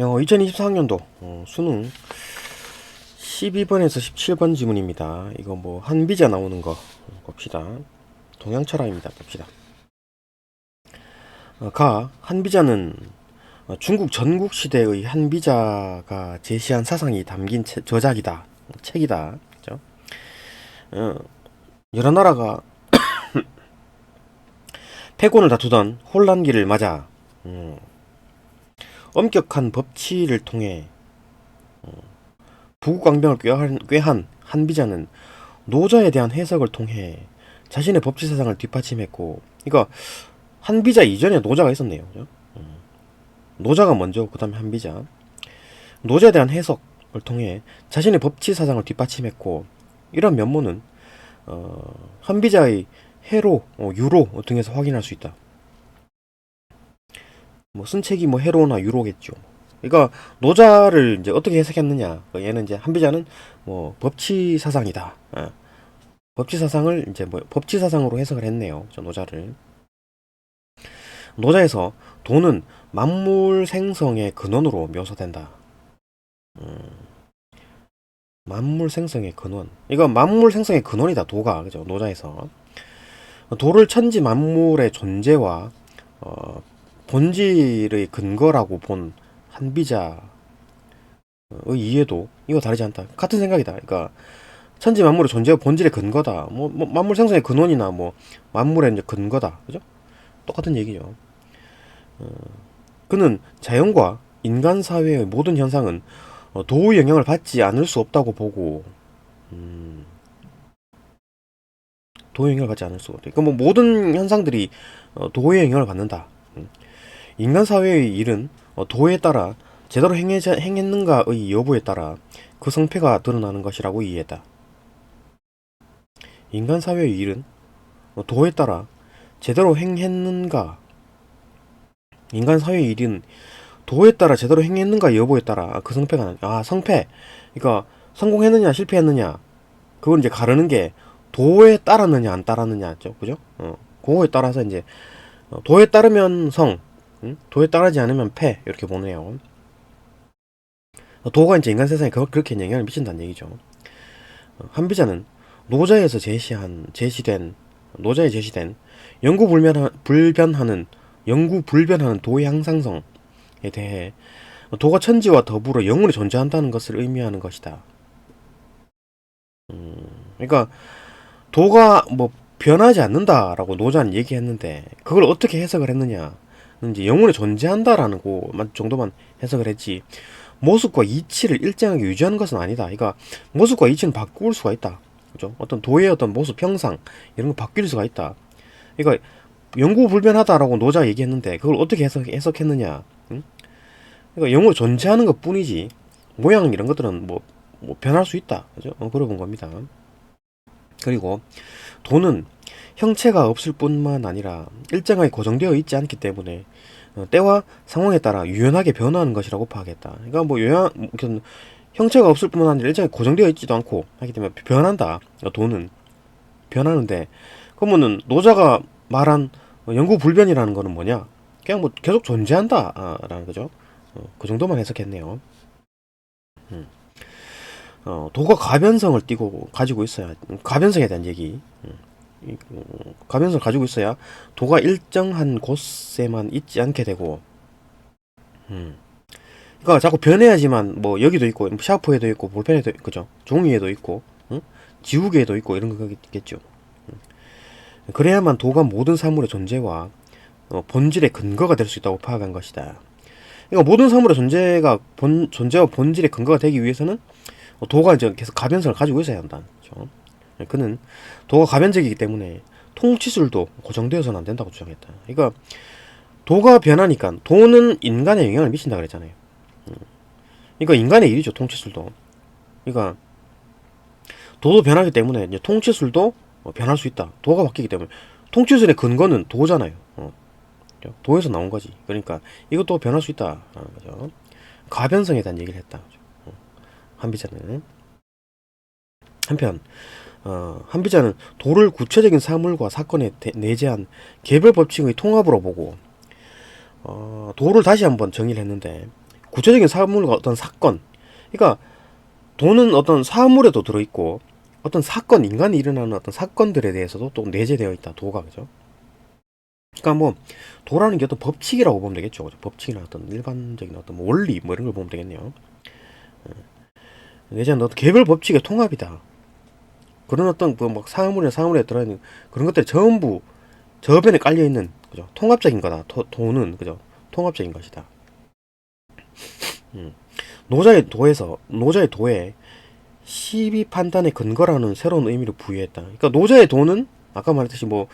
2024학년도 수능 12번에서 17번 지문입니다. 이거 뭐 한비자 나오는 거 봅시다. 동양 철학입니다. 봅시다. 한비자는 중국 전국 시대의 한비자가 제시한 사상이 담긴 저작이다. 책이다. 그죠? 여러 나라가 패권을 다투던 혼란기를 맞아 엄격한 법치를 통해 부국강병을 꾀한 한비자는 노자에 대한 해석을 통해 자신의 법치 사상을 뒷받침했고, 그러니까 한비자 이전에 노자가 있었네요. 그죠? 노자가 먼저, 그 다음에 한비자. 노자에 대한 해석을 통해 자신의 법치 사상을 뒷받침했고, 이런 면모는 한비자의 해로, 유로 등에서 확인할 수 있다. 쓴 책이 해로나 유로겠죠. 그러니까 노자를 이제 어떻게 해석했느냐. 얘는 이제 한비자는 법치 사상이다. 법치 사상을 이제 법치 사상으로 해석을 했네요. 노자를. 노자에서 도는 만물 생성의 근원으로 묘사된다. 만물 생성의 근원. 이거 만물 생성의 근원이다. 도가, 그죠? 노자에서 도를 천지 만물의 존재와 본질의 근거라고 본 한비자의 이해도 이거 다르지 않다. 같은 생각이다. 그러니까 천지 만물의 존재와 본질의 근거다. 만물 생성의 근원이나 만물의 이제 근거다. 그죠? 똑같은 얘기죠. 그는 자연과 인간 사회의 모든 현상은 도의 영향을 받지 않을 수 없다고 보고, 도의 영향을 받지 않을 수 없다. 그러니까 모든 현상들이 도의 영향을 받는다. 인간 사회의 일은 도에 따라 제대로 행했는가의 여부에 따라 그 성패가 드러나는 것이라고 이해했다. 인간 사회의 일은 도에 따라 제대로 행했는가, 인간 사회의 일은 도에 따라 제대로 행했는가 여부에 따라 그 성패가 성패. 그러니까 성공했느냐 실패했느냐, 그걸 이제 가르는 게 도에 따랐느냐 안 따랐느냐죠. 그죠? 그거에 따라서 이제 도에 따르면 성, 도에 따르지 않으면 패, 이렇게 보네요. 도가 이제 인간 세상에 그렇게 영향을 미친다는 얘기죠. 한비자는 노자에서 제시된 영구 불변하는 도의 항상성에 대해 도가 천지와 더불어 영원히 존재한다는 것을 의미하는 것이다. 그러니까 도가 변하지 않는다라고 노자는 얘기했는데, 그걸 어떻게 해석을 했느냐? 이제 영원히 존재한다라는 거 정도만 해석을 했지, 모습과 이치를 일정하게 유지하는 것은 아니다. 그러니까 모습과 이치는 바꿀 수가 있다. 그죠? 어떤 도의 어떤 모습, 형상 이런 거 바뀔 수가 있다. 그러니까 영구불변하다라고 노자가 얘기했는데, 그걸 어떻게 해석했느냐? 그러니까 영원히 존재하는 것 뿐이지 모양 이런 것들은 변할 수 있다. 그죠? 그래 본 겁니다. 그리고 도는 형체가 없을 뿐만 아니라 일정하게 고정되어 있지 않기 때문에 때와 상황에 따라 유연하게 변화하는 것이라고 파악했다. 그러니까 형체가 없을 뿐만 아니라 일정하게 고정되어 있지도 않고 하기 때문에 변한다. 도는 변하는데, 그러면은 노자가 말한 영구불변이라는 거는 뭐냐? 그냥 계속 존재한다라는 거죠. 그 정도만 해석했네요. 도가 가변성을 가지고 있어야, 가변성에 대한 얘기. 가변성을 가지고 있어야 도가 일정한 곳에만 있지 않게 되고, 그러니까 자꾸 변해야지만 여기도 있고, 샤프에도 있고, 볼펜에도 있고, 그죠? 종이에도 있고, 지우개에도 있고, 이런 거겠죠. 그래야만 도가 모든 사물의 존재와 본질의 근거가 될 수 있다고 파악한 것이다. 그러니까 모든 사물의 존재와 본질의 근거가 되기 위해서는 도가 이제 계속 가변성을 가지고 있어야 한다. 그렇죠? 그는 도가 가변적이기 때문에 통치술도 고정되어서는 안 된다고 주장했다. 그러니까 도가 변하니까 도는 인간에 영향을 미친다 그랬잖아요. 그러니까 인간의 일이죠, 통치술도. 그러니까 도도 변하기 때문에 이제 통치술도 변할 수 있다. 도가 바뀌기 때문에 통치술의 근거는 도잖아요. 도에서 나온 거지. 그러니까 이것도 변할 수 있다. 거죠. 가변성에 대한 얘기를 했다. 한비자는. 한편 한비자는 도를 구체적인 사물과 사건에 내재한 개별 법칙의 통합으로 보고 도를 다시 한번 정의를 했는데, 구체적인 사물과 어떤 사건. 그러니까 돈은 어떤 사물에도 들어있고 어떤 사건, 인간이 일어나는 어떤 사건들에 대해서도 또 내재되어 있다. 도가, 그죠? 그러니까 뭐 도라는 게 어떤 법칙이라고 보면 되겠죠. 그죠? 법칙이나 어떤 일반적인 어떤 뭐 원리 뭐 이런 걸 보면 되겠네요. 내재한 어떤 개별 법칙의 통합이다. 그런 어떤 그막 사물이나 사물에 들어있는 그런 것들이 전부 저변에 깔려 있는, 그죠? 통합적인 거다. 도는, 그죠? 통합적인 것이다. 음. 노자의 도에 시비 판단의 근거라는 새로운 의미를 부여했다. 그러니까 노자의 도는 아까 말했듯이 뭐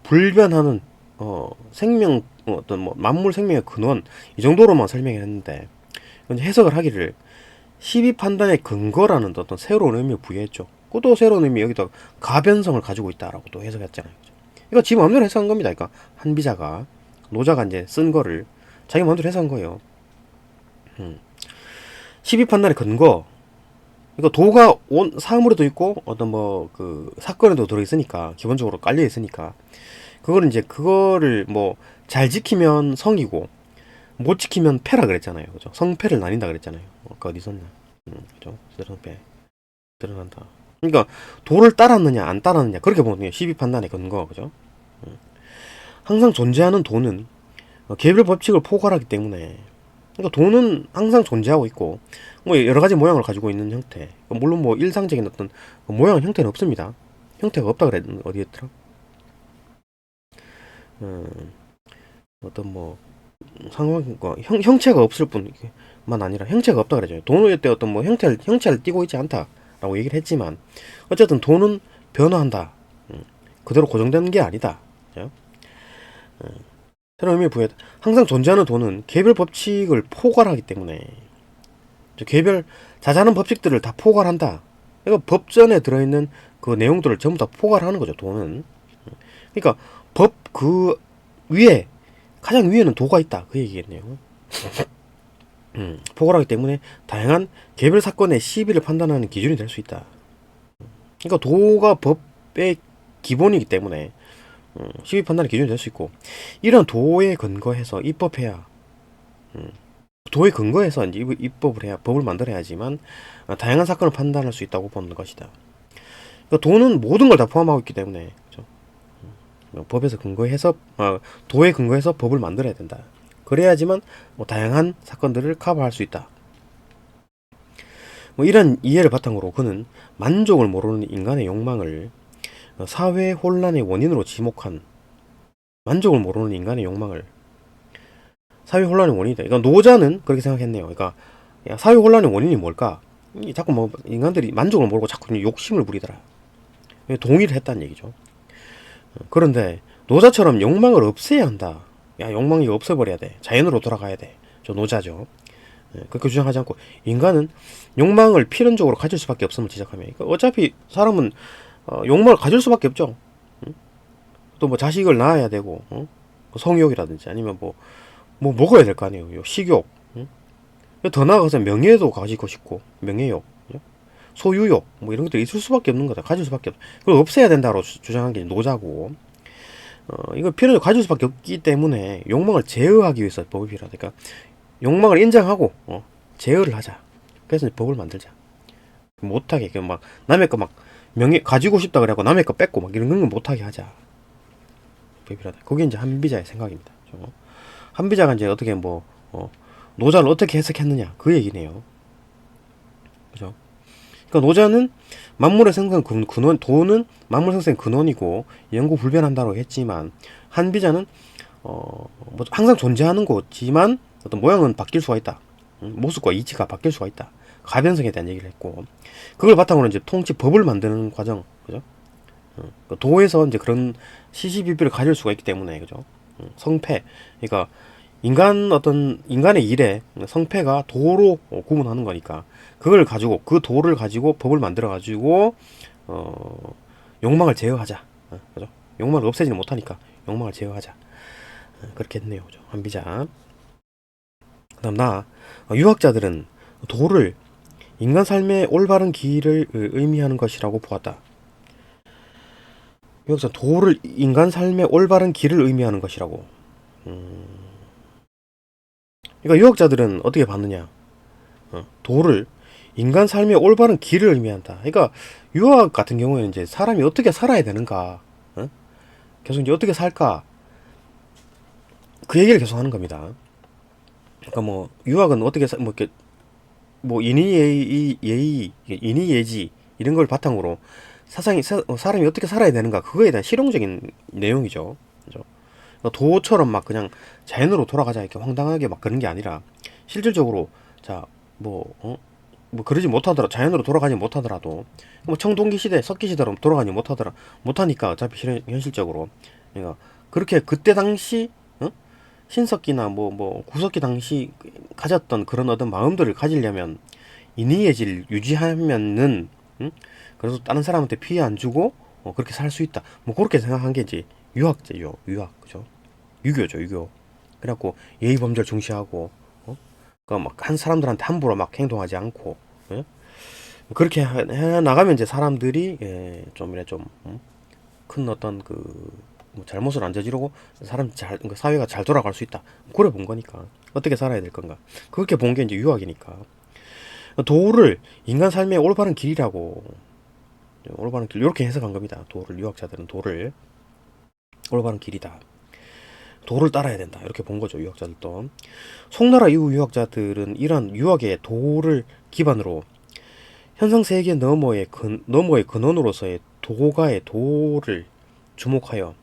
불변하는 생명, 어떤 뭐 만물 생명의 근원 이 정도로만 설명했는데 해석을 하기를 시비 판단의 근거라는 어떤 새로운 의미를 부여했죠. 또 새로운 의미 여기다 가변성을 가지고 있다라고 또 해석했잖아요. 이거 지 마음대로 해석한 겁니다. 그러니까 한비자가 노자가 이제 쓴 거를 자기 마음대로 해석한 거예요. 시비 판단의 근거. 이거 도가 온 사물에도 있고 어떤 뭐 그 사건에도 들어 있으니까 기본적으로 깔려 있으니까 그거를 이제 그거를 뭐 잘 지키면 성이고 못 지키면 패라 그랬잖아요. 그죠? 성패를 나뉜다 그랬잖아요. 아까 어디 있었나? 그죠? 성패 드러난다. 그러니까 도를 따랐느냐 안 따랐느냐 그렇게 보면 돼요. 시비 판단의 근거, 그죠? 항상 존재하는 도는 개별 법칙을 포괄하기 때문에, 그러니까 도는 항상 존재하고 있고 뭐 여러 가지 모양을 가지고 있는 형태. 물론 뭐 일상적인 어떤 모양 형태는 없습니다. 형태가 없다 그랬 어디였더라? 어떤 뭐 상황과 형체가 없을 뿐만 아니라 형체가 없다 그러죠. 돈의 때 어떤 뭐 형체를 띠고 있지 않다라고 얘기를 했지만 어쨌든 돈은 변화한다. 그대로 고정되는 게 아니다. 그죠? 새로운 의미 부여. 항상 존재하는 돈은 개별 법칙을 포괄하기 때문에 개별 자잘한 법칙들을 다 포괄한다. 그러니까 법전에 들어있는 그 내용들을 전부 다 포괄하는 거죠. 돈은. 그러니까 법 그 위에 가장 위에는 도가 있다. 그 얘기겠네요. 포괄하기 때문에 다양한 개별 사건의 시비를 판단하는 기준이 될 수 있다. 그러니까 도가 법의 기본이기 때문에 시비 판단의 기준이 될 수 있고 이런 도에 근거해서 입법해야 도에 근거해서 이제 입법을 해야 법을 만들어야지만 다양한 사건을 판단할 수 있다고 보는 것이다. 그러니까 도는 모든 걸 다 포함하고 있기 때문에 그렇죠? 법에서 근거해서 도에 근거해서 법을 만들어야 된다. 그래야지만 뭐 다양한 사건들을 커버할 수 있다. 뭐 이런 이해를 바탕으로 그는 만족을 모르는 인간의 욕망을 사회 혼란의 원인으로 지목한 만족을 모르는 인간의 욕망을 사회 혼란의 원인이다. 그러니까 노자는 그렇게 생각했네요. 그러니까 야, 사회 혼란의 원인이 뭘까? 자꾸 뭐 인간들이 만족을 모르고 자꾸 욕심을 부리더라. 동의를 했다는 얘기죠. 그런데 노자처럼 욕망을 없애야 한다. 야, 욕망이 없어버려야 돼. 자연으로 돌아가야 돼. 저 노자죠. 그렇게 주장하지 않고 인간은 욕망을 필연적으로 가질 수밖에 없음을 지적하며 그러니까 어차피 사람은 욕망을 가질 수밖에 없죠. 또 뭐 자식을 낳아야 되고 성욕이라든지 아니면 뭐 먹어야 될 거 아니에요. 식욕. 더 나아가서 명예도 가지고 싶고 명예욕, 소유욕 뭐 이런 것들이 있을 수밖에 없는 거다. 가질 수밖에 없. 그걸 없애야 된다고 주장한 게 노자고. 이거 필연적으로 가질 수밖에 없기 때문에 욕망을 제어하기 위해서 법이 필요하다. 그러니까 욕망을 인정하고 제어를 하자. 그래서 법을 만들자. 못하게 막 남의 거 막 명예 가지고 싶다 그래갖고 남의 거 뺏고 막 이런 건 못하게 하자. 법이 필요하다. 그게 이제 한비자의 생각입니다. 한비자가 이제 어떻게 뭐 노자를 어떻게 해석했느냐 그 얘기네요. 그죠? 그러니까 노자는 만물의 생성 근원, 도는 만물 생성의 근원이고 영구 불변한다고 했지만 한비자는 뭐 항상 존재하는 거지만 어떤 모양은 바뀔 수가 있다. 모습과 이치가 바뀔 수가 있다. 가변성에 대한 얘기를 했고 그걸 바탕으로 이제 통치 법을 만드는 과정, 그죠? 도에서 이제 그런 시시비비를 가질 수가 있기 때문에 그죠? 성패, 그러니까 인간의 일에 성패가 도로 구분하는 거니까 그걸 가지고 그 도를 가지고 법을 만들어 가지고 욕망을 제어하자. 그죠? 욕망을 없애지는 못하니까 욕망을 제어하자. 그렇게 했네요. 그죠? 한비자. 그다음 유학자들은 도를 인간 삶의 올바른 길을 의미하는 것이라고 보았다. 여기서 도를 인간 삶의 올바른 길을 의미하는 것이라고. 그러니까 유학자들은 어떻게 봤느냐? 도를 인간 삶의 올바른 길을 의미한다. 그러니까 유학 같은 경우에는 이제 사람이 어떻게 살아야 되는가, 계속 이제 어떻게 살까, 그 얘기를 계속 하는 겁니다. 그러니까 뭐 유학은 어떻게 뭐 이렇게 뭐 인의예지 이런 걸 바탕으로 사람이 어떻게 살아야 되는가, 그거에 대한 실용적인 내용이죠. 그죠? 그러니까 도처럼 막 그냥 자연으로 돌아가자 이렇게 황당하게 막 그런 게 아니라 실질적으로 자 뭐 뭐 그러지 못하더라, 자연으로 돌아가지 못하더라도 뭐 청동기 시대 석기 시대로 돌아가지 못하니까 어차피 현실적으로, 그러니까 그렇게 그때 당시 신석기나 뭐 구석기 당시 가졌던 그런 어떤 마음들을 가지려면 인의예지를 유지하면은, 그래서 다른 사람한테 피해 안 주고 그렇게 살 수 있다. 뭐 그렇게 생각한 게 이제 유학제요. 유학, 그죠? 유교죠, 유교. 그래갖고 예의 범절 중시하고, 그막 한 사람들한테 함부로 막 행동하지 않고, 예? 그렇게 해 나가면 이제 사람들이, 좀 이래 좀 큰 어떤 뭐 잘못을 안 저지르고 그러니까 사회가 잘 돌아갈 수 있다. 그래 본 거니까 어떻게 살아야 될 건가. 그렇게 본 게 이제 유학이니까. 도를 인간 삶의 올바른 길이라고, 올바른 길 이렇게 해석한 겁니다. 도를, 유학자들은 도를 올바른 길이다. 도를 따라야 된다. 이렇게 본 거죠. 유학자들도. 송나라 이후 유학자들은 이러한 유학의 도를 기반으로 현상 세계 너머의 근원으로서의 도가의 도를 주목하여,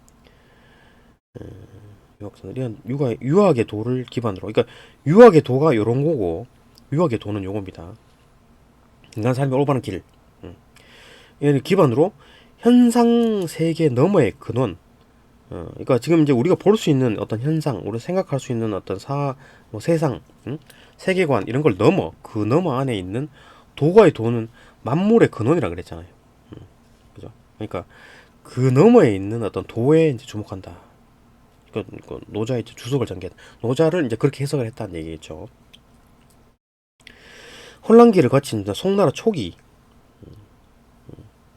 유학자들은 유학의 도를 기반으로, 그러니까 유학의 도가 요런 거고 유학의 도는 요겁니다. 인간 삶의 올바른 길, 얘를 기반으로 현상 세계 너머의 근원, 그러니까 지금 이제 우리가 볼 수 있는 어떤 현상, 우리가 생각할 수 있는 어떤 뭐 세상, 세계관 이런 걸 넘어, 그 너머 안에 있는 도가의 도는 만물의 근원이라 그랬잖아요. 그죠? 그러니까 그 너머에 있는 어떤 도에 이제 주목한다. 그 노자의 주석을 전개, 노자를 이제 그렇게 해석을 했다는 얘기겠죠. 혼란기를 거친 송나라 초기,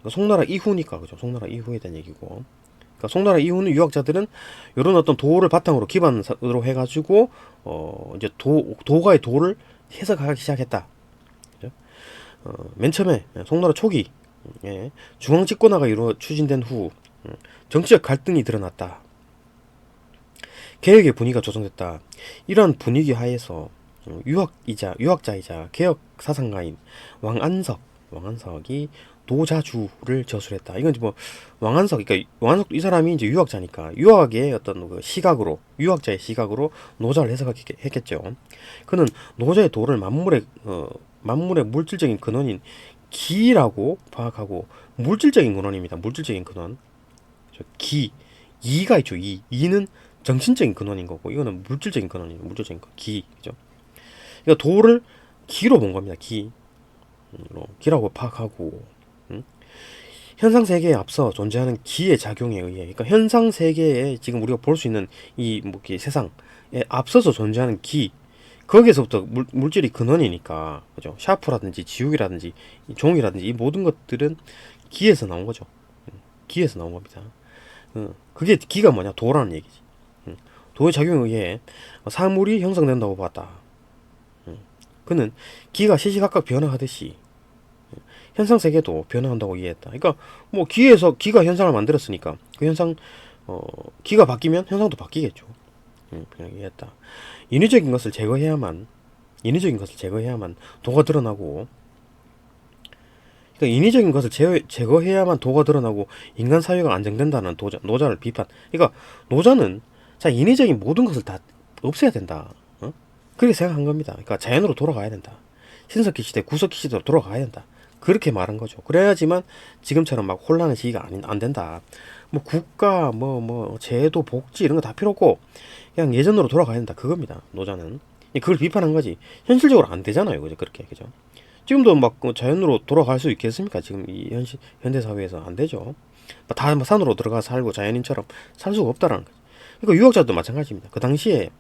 송나라 이후니까, 그죠? 송나라 이후에 대한 얘기고. 그러니까 송나라 이후는 유학자들은 이런 어떤 도를 바탕으로 기반으로 해가지고 이제 도가의 도를 해석하기 시작했다. 그죠? 맨 처음에 송나라 초기, 중앙 집권화가 추진된 후 정치적 갈등이 드러났다. 개혁의 분위기가 조성됐다. 이러한 분위기 하에서 유학자이자 개혁 사상가인 왕안석이 도자주를 저술했다. 이건 뭐 왕안석 이 사람이 이제 유학자니까 유학의 어떤 그 시각으로, 유학자의 시각으로 노자를 해석했겠죠. 그는 노자의 도를 만물의 물질적인 근원인 기라고 파악하고, 물질적인 근원입니다. 물질적인 근원. 이가 있죠. 이는 정신적인 근원인 거고, 이거는 물질적인 근원이에요. 물질적인 기, 그죠? 그러니까 도를 기로 본 겁니다. 기라고 파악하고, 현상 세계에 앞서 존재하는 기의 작용에 의해, 그러니까 현상 세계에 지금 우리가 볼 수 있는 뭐 세상에 앞서서 존재하는 거기에서부터 물질이 근원이니까, 그죠? 샤프라든지 지옥이라든지 종이라든지 이 모든 것들은 기에서 나온 거죠. 기에서 나온 겁니다. 그게 기가 뭐냐? 도라는 얘기지. 도의 작용에 의해 사물이 형성된다고 봤다. 그는 기가 시시각각 변화하듯이 현상 세계도 변화한다고 이해했다. 그러니까 뭐 기가 현상을 만들었으니까 그 현상, 기가 바뀌면 현상도 바뀌겠죠. 그냥 이해했다. 인위적인 것을 제거해야만 도가 드러나고, 그러니까 인위적인 것을 제거해야만 도가 드러나고 인간 사회가 안정된다는 노자를 비판. 그러니까 노자는 인위적인 모든 것을 다 없애야 된다. 그렇게 생각한 겁니다. 그러니까 자연으로 돌아가야 된다. 신석기 시대, 구석기 시대로 돌아가야 된다. 그렇게 말한 거죠. 그래야지만 지금처럼 막 혼란의 시기가 안 된다. 뭐 국가, 뭐 제도, 복지 이런 거 다 필요 없고 그냥 예전으로 돌아가야 된다. 그겁니다. 노자는. 그걸 비판한 거지. 현실적으로 안 되잖아요. 그죠? 그렇게, 그죠? 지금도 막 자연으로 돌아갈 수 있겠습니까? 지금 이 현대 사회에서 안 되죠. 다 산으로 들어가 살고 자연인처럼 살 수가 없다라는 거죠. 그러니까 유학자도 마찬가지입니다. 그 당시에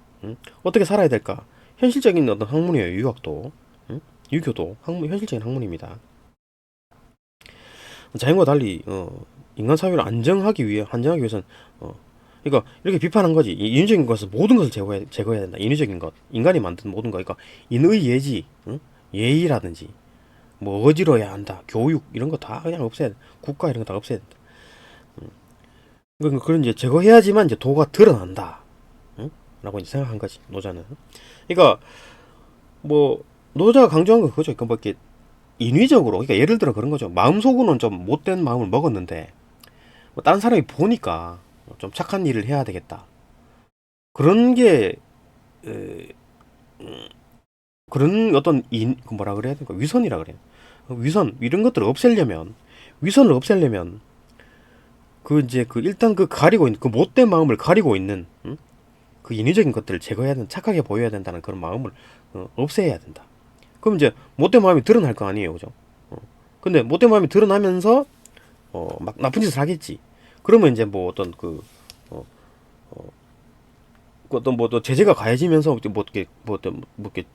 어떻게 살아야 될까? 현실적인 어떤 학문이에요. 유학도, 유교도 현실적인 학문입니다. 자연과 달리 인간 사회를 안정하기 위해서는 그러니까 이렇게 비판한 거지. 인위적인 것은 모든 것을 제거해야 된다. 인위적인 것, 인간이 만든 모든 거, 그러니까 인의 예지, 응? 예의라든지 뭐 어지러야 한다, 교육 이런 거 다 그냥 없애야 돼. 국가 이런 거 다 없애야 된다. 그러니까 그런 이제 제거해야지만 이제 도가 드러난다. 응? 라고 이제 생각한 거지 노자는. 그러니까 뭐 노자가 강조한 건 그거죠. 그러니까 뭐 이렇게 인위적으로, 그러니까 예를 들어 그런 거죠. 마음속으로는 좀 못된 마음을 먹었는데 뭐 다른 사람이 보니까 좀 착한 일을 해야 되겠다. 그런 게 에, 그런 어떤 그 뭐라 그래야 될까, 위선이라 그래요. 위선 이런 것들을 없애려면, 위선을 없애려면 그 이제 그 일단 그 가리고 있는 그 못된 마음을 가리고 있는, 응? 그 인위적인 것들을 제거해야 된다, 착하게 보여야 된다는 그런 마음을 없애야 된다. 그럼 이제 못된 마음이 드러날 거 아니에요, 그죠? 근데 못된 마음이 드러나면서 막 나쁜 짓을 하겠지. 그러면 이제 뭐 어떤 어, 그 어떤 뭐또 제재가 가해지면서 뭐 어떻게 뭐 어떤 뭐 이렇게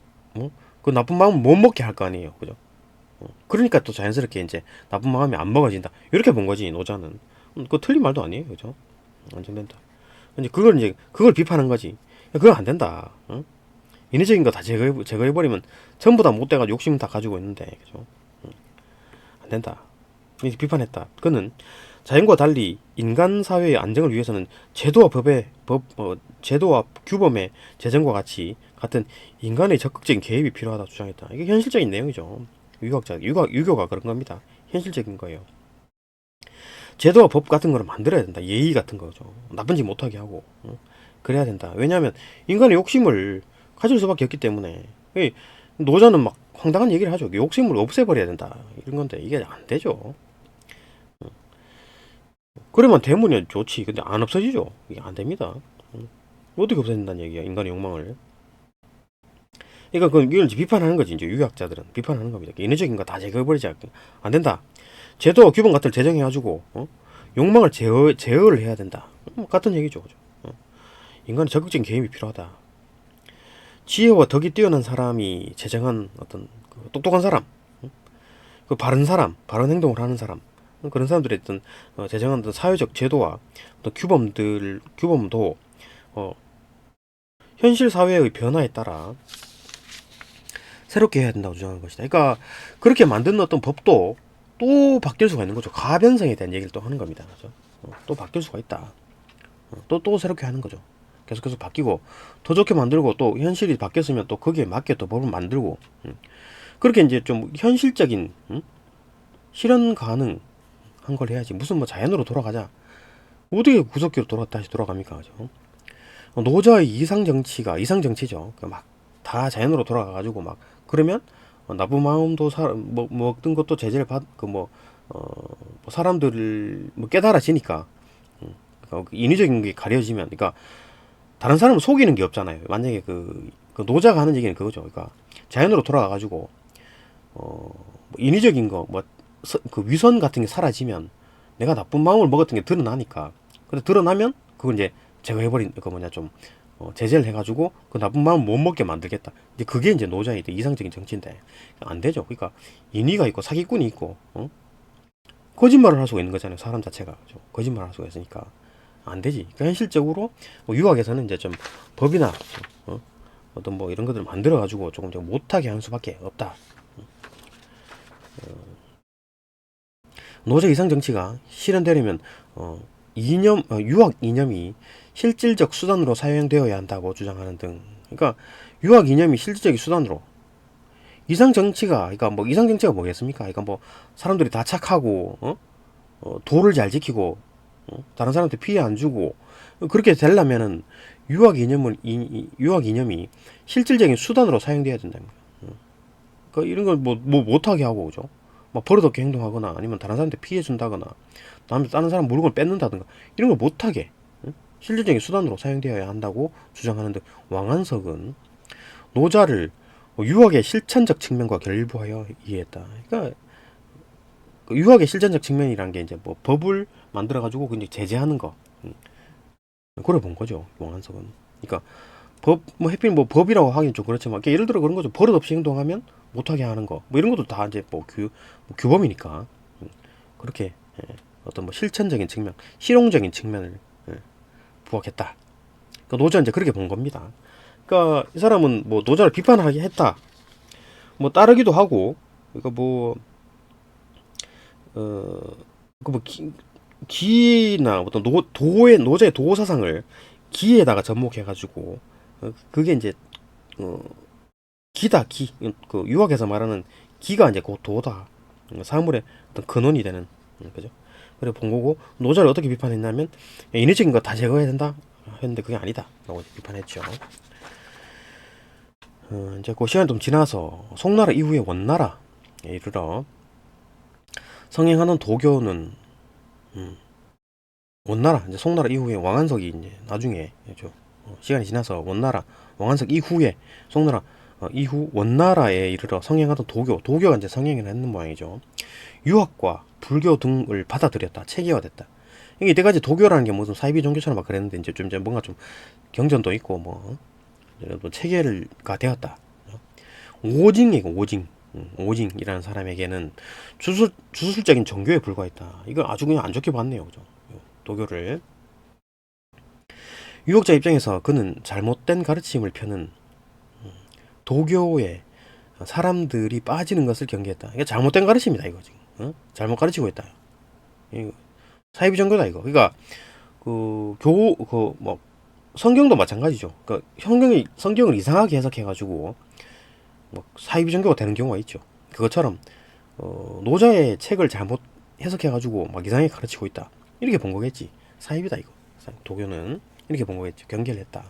그 나쁜 마음을 못 먹게 할 거 아니에요, 그죠? 그러니까 또 자연스럽게 이제 나쁜 마음이 안 먹어진다. 이렇게 본 거지 노자는. 그거 틀린 말도 아니에요, 그죠? 완전 된다. 근데 그걸 이제 그걸 비판한 거지. 그건 안 된다. 응? 인위적인 거 다 제거해 버리면 전부 다 못돼가지고 욕심 다 가지고 있는데, 그죠? 안 된다. 이렇게 비판했다. 그는 자연과 달리 인간 사회의 안정을 위해서는 제도와 제도와 규범의 제정과 같은 인간의 적극적인 개입이 필요하다 주장했다. 이게 현실적인 내용이죠. 유교가 그런 겁니다. 현실적인 거예요. 제도와 법 같은 거를 만들어야 된다. 예의 같은 거죠. 나쁜 짓 못하게 하고. 그래야 된다. 왜냐하면 인간의 욕심을 가질 수밖에 없기 때문에. 노자는 막 황당한 얘기를 하죠. 욕심을 없애버려야 된다. 이런 건데 이게 안 되죠. 그러면 대문이 좋지. 근데 안 없어지죠. 이게 안 됩니다. 어떻게 없애진다는 얘기야, 인간의 욕망을. 그러니까 이걸 이제 비판하는 거지. 이제 유학자들은 비판하는 겁니다. 인위적인 거 다 제거해버리자. 안 된다. 제도와 규범 같은 걸 제정해가지고 욕망을 제어를 해야 된다. 같은 얘기죠, 그죠? 인간의 적극적인 개입이 필요하다. 지혜와 덕이 뛰어난 사람이 제정한 어떤 그 똑똑한 사람, 그 바른 사람, 바른 행동을 하는 사람, 그런 사람들의 어떤 제정한 어떤 사회적 제도와 어떤 규범도 어, 현실 사회의 변화에 따라 새롭게 해야 된다고 주장하는 것이다. 그러니까 그렇게 만든 어떤 법도 또 바뀔 수가 있는 거죠. 가변성에 대한 얘기를 또 하는 겁니다. 그죠? 또 바뀔 수가 있다. 또 새롭게 하는 거죠. 계속해서 바뀌고 더 좋게 만들고 또 현실이 바뀌었으면 또 거기에 맞게 또 법을 만들고 그렇게 이제 좀 현실적인 실현 가능한 걸 해야지. 무슨 뭐 자연으로 돌아가자. 어떻게 구석기로 다시 돌아갑니까? 그죠? 노자의 이상 정치죠. 막 다 자연으로 돌아가가지고 막 그러면 나쁜 마음도 먹던 것도 제재를 뭐 사람들을 뭐 깨달아지니까 그러니까 인위적인 게 가려지면, 그러니까 다른 사람을 속이는 게 없잖아요. 만약에 그 노자가 하는 얘기는 그거죠. 그러니까 자연으로 돌아가가지고 뭐 인위적인 거 뭐 그 위선 같은 게 사라지면 내가 나쁜 마음을 먹었던 게 드러나니까. 근데 드러나면 그걸 이제 제거해버린 그 뭐냐 좀 제재를 해가지고 그 나쁜 마음 못 먹게 만들겠다. 이제 그게 이제 노자의 이상적인 정치인데 안 되죠. 그러니까 인위가 있고 사기꾼이 있고 거짓말을 할 수가 있는 거잖아요. 사람 자체가 그죠? 거짓말을 할 수가 있으니까 안 되지. 그러니까 현실적으로 뭐 유학에서는 이제 좀 법이나 어떤 뭐 이런 것들을 만들어 가지고 조금 못하게 하는 수밖에 없다. 노조 이상 정치가 실현되려면 유학 이념이 실질적 수단으로 사용되어야 한다고 주장하는 등. 그러니까 유학 이념이 실질적인 수단으로, 이상 정치가, 그러니까 뭐 이상 정치가 뭐겠습니까? 그러니까 뭐 사람들이 다 착하고 도를 잘 지키고 다른 사람한테 피해 안 주고 그렇게 되려면은 유학 이념이 실질적인 수단으로 사용돼야 된답니다. 그러니까 이런 걸 뭐 못하게 하고, 그죠? 막 버릇없게 행동하거나 아니면 다른 사람한테 피해 준다거나 다른 사람 물건을 뺏는다든가 이런 걸 못하게 실질적인 수단으로 사용되어야 한다고 주장하는 등 왕한석은 노자를 유학의 실천적 측면과 결부하여 이해했다. 그러니까 그 유학의 실천적 측면이란 게 이제 뭐 법을 만들어 가지고 이제 제재하는 거, 그래 본 거죠 왕한석은. 그러니까 뭐 해필 뭐 법이라고 하긴 좀 그렇지만 예를 들어 그런 거죠. 버릇 없이 행동하면 못하게 하는 거, 뭐 이런 것도 다 이제 뭐 규범이니까 그렇게 어떤 뭐 실천적인 측면, 실용적인 측면을 부각했다. 그러니까 노자는 이제 그렇게 본 겁니다. 그러니까 이 사람은 뭐 노자를 비판하게 했다. 뭐 따르기도 하고, 그러니까 뭐 그뭐 기나 어떤 도의 노자의 도어 사상을 기에다가 접목해가지고 그게 이제 어, 기다 기. 그 유학에서 말하는 기가 이제 그 도다. 사물의 어떤 근원이 되는 그죠? 그래 본 거고 노자를 어떻게 비판했냐면 인위적인 거 다 제거해야 된다 했는데 그게 아니다 라고 비판했죠. 이제 그 시간이 좀 지나서 송나라 이후에 원나라에 이르러 성행하는 도교는 원나라 이제 송나라 이후에 왕한석이 이제 나중에 시간이 지나서 원나라 왕한석 이후에 송나라 이후 원나라에 이르러 성행하던 도교가 이제 성행을 했는 모양이죠. 유학과 불교 등을 받아들였다. 체계화됐다. 이게 이때까지 도교라는 게 무슨 사이비 종교처럼 막 그랬는데 이제 좀 뭔가 좀 경전도 있고 뭐 체계가 되었다. 오징이고 오징. 오징이라는 사람에게는 주술적인 종교에 불과했다. 이걸 아주 그냥 안 좋게 봤네요. 그죠? 도교를. 유학자 입장에서 그는 잘못된 가르침을 펴는 도교에 사람들이 빠지는 것을 경계했다. 이게 잘못된 가르침이다 이거 지금. 잘못 가르치고 있다. 이거 사이비 종교다 이거. 그러니까 뭐 성경도 마찬가지죠. 그러니까 성경을 이상하게 해석해가지고 뭐 사이비 종교가 되는 경우가 있죠. 그것처럼 노자의 책을 잘못 해석해가지고 막 이상하게 가르치고 있다. 이렇게 본 거겠지. 사이비다 이거. 도교는 이렇게 본 거겠죠. 경계를 했다.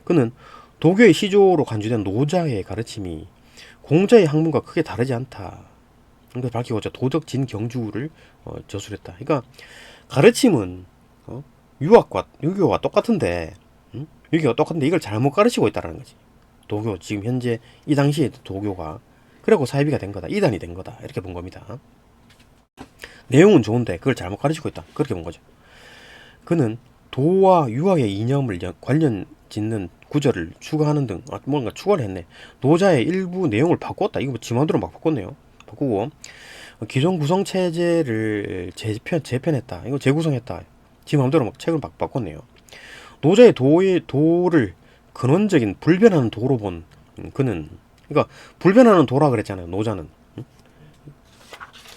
그는 도교의 시조로 간주된 노자의 가르침이 공자의 학문과 크게 다르지 않다. 이걸 밝히고자 도덕 진경주를 저술했다. 그러니까 가르침은 유학과 유교와 똑같은데, 유교가 똑같은데 이걸 잘못 가르치고 있다는 거지. 도교 지금 현재 이 당시에 도교가 그래고 사이비가 된 거다. 이단이 된 거다. 이렇게 본 겁니다. 내용은 좋은데 그걸 잘못 가르치고 있다. 그렇게 본 거죠. 그는 도와 유학의 이념을 관련 짓는 구절을 추가하는 등 뭔가 추가를 했네. 노자의 일부 내용을 바꿨다. 이거 지 마음대로 막 바꿨네요. 바꾸고 기존 구성 체제를 재편했다. 이거 재구성했다. 지 마음대로 막 책을 막 바꿨네요. 노자의 도를 근원적인 불변하는 도로 본 그는 그러니까 불변하는 도라 그랬잖아요. 노자는.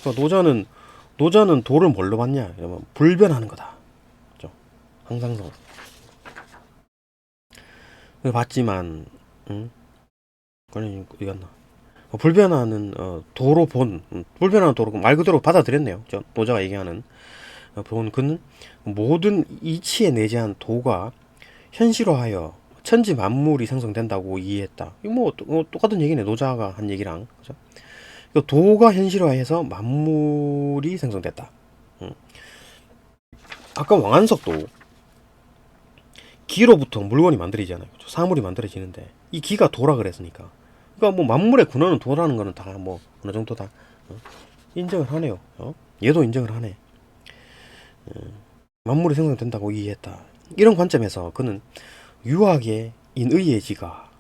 그러니까 노자는 도를 뭘로 봤냐? 불변하는 거다. 그렇죠? 항상성. 봤지만 어디 갔나? 불변하는 도로 본 불변하는 도로 말 그대로 받아들였네요. 노자가 얘기하는 본 그는 모든 이치에 내재한 도가 현실화하여 천지 만물이 생성된다고 이해했다. 이거 뭐 똑같은 얘기네. 노자가 한 얘기랑 그죠? 도가 현실화해서 만물이 생성됐다. 아까 왕한석도 기로부터 물건이 만들어지잖아요. 그렇죠? 사물이 만들어지는데 이 기가 도라 그랬으니까. 그러니까 뭐 만물의 근원은 도라는 거는 다 뭐 어느 정도 다 인정을 하네요. 얘도 인정을 하네. 만물이 생성된다고 이해했다. 이런 관점에서 그는 유학의 인의예지가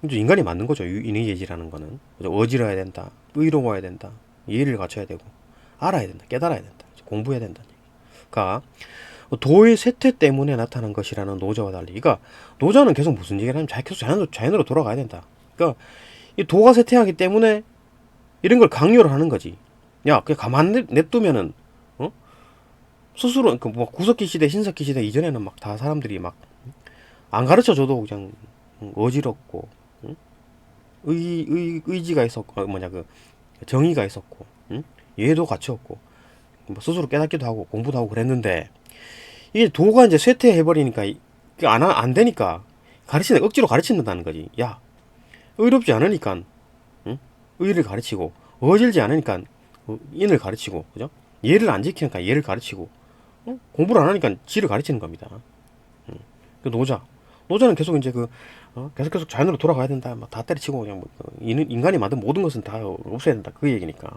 인간이 맞는 거죠. 인의예지라는 거는 어지러야 된다, 의로워야 된다, 예의를 갖춰야 되고 알아야 된다, 깨달아야 된다, 공부해야 된다. 그러니까 도의 쇠퇴 때문에 나타난 것이라는 노자와 달리, 그러니까 노자는 계속 무슨 얘기를 하냐면 계속 자연으로 돌아가야 된다. 그러니까 이 도가 쇠퇴하기 때문에 이런 걸 강요를 하는 거지. 야, 그냥 가만 냅두면은 스스로 뭐 구석기 시대, 신석기 시대 이전에는 막 다 사람들이 막 안 가르쳐 줘도 그냥 어지럽고 의지가 있었고 정의가 있었고 예도 갖추었고 뭐 스스로 깨닫기도 하고 공부도 하고 그랬는데 이게 도가 이제 쇠퇴해 버리니까 안 되니까 억지로 가르친다는 거지. 야, 의롭지 않으니까 의를 가르치고 어질지 않으니까 인을 가르치고 그죠? 예를 안 지키니까 예를 가르치고 공부를 안 하니까 지를 가르치는 겁니다. 그 노자는 계속 이제 계속 자연으로 돌아가야 된다. 막 다 때려치고 그냥 인간이 만든 모든 것은 다 없애야 된다. 그 얘기니까.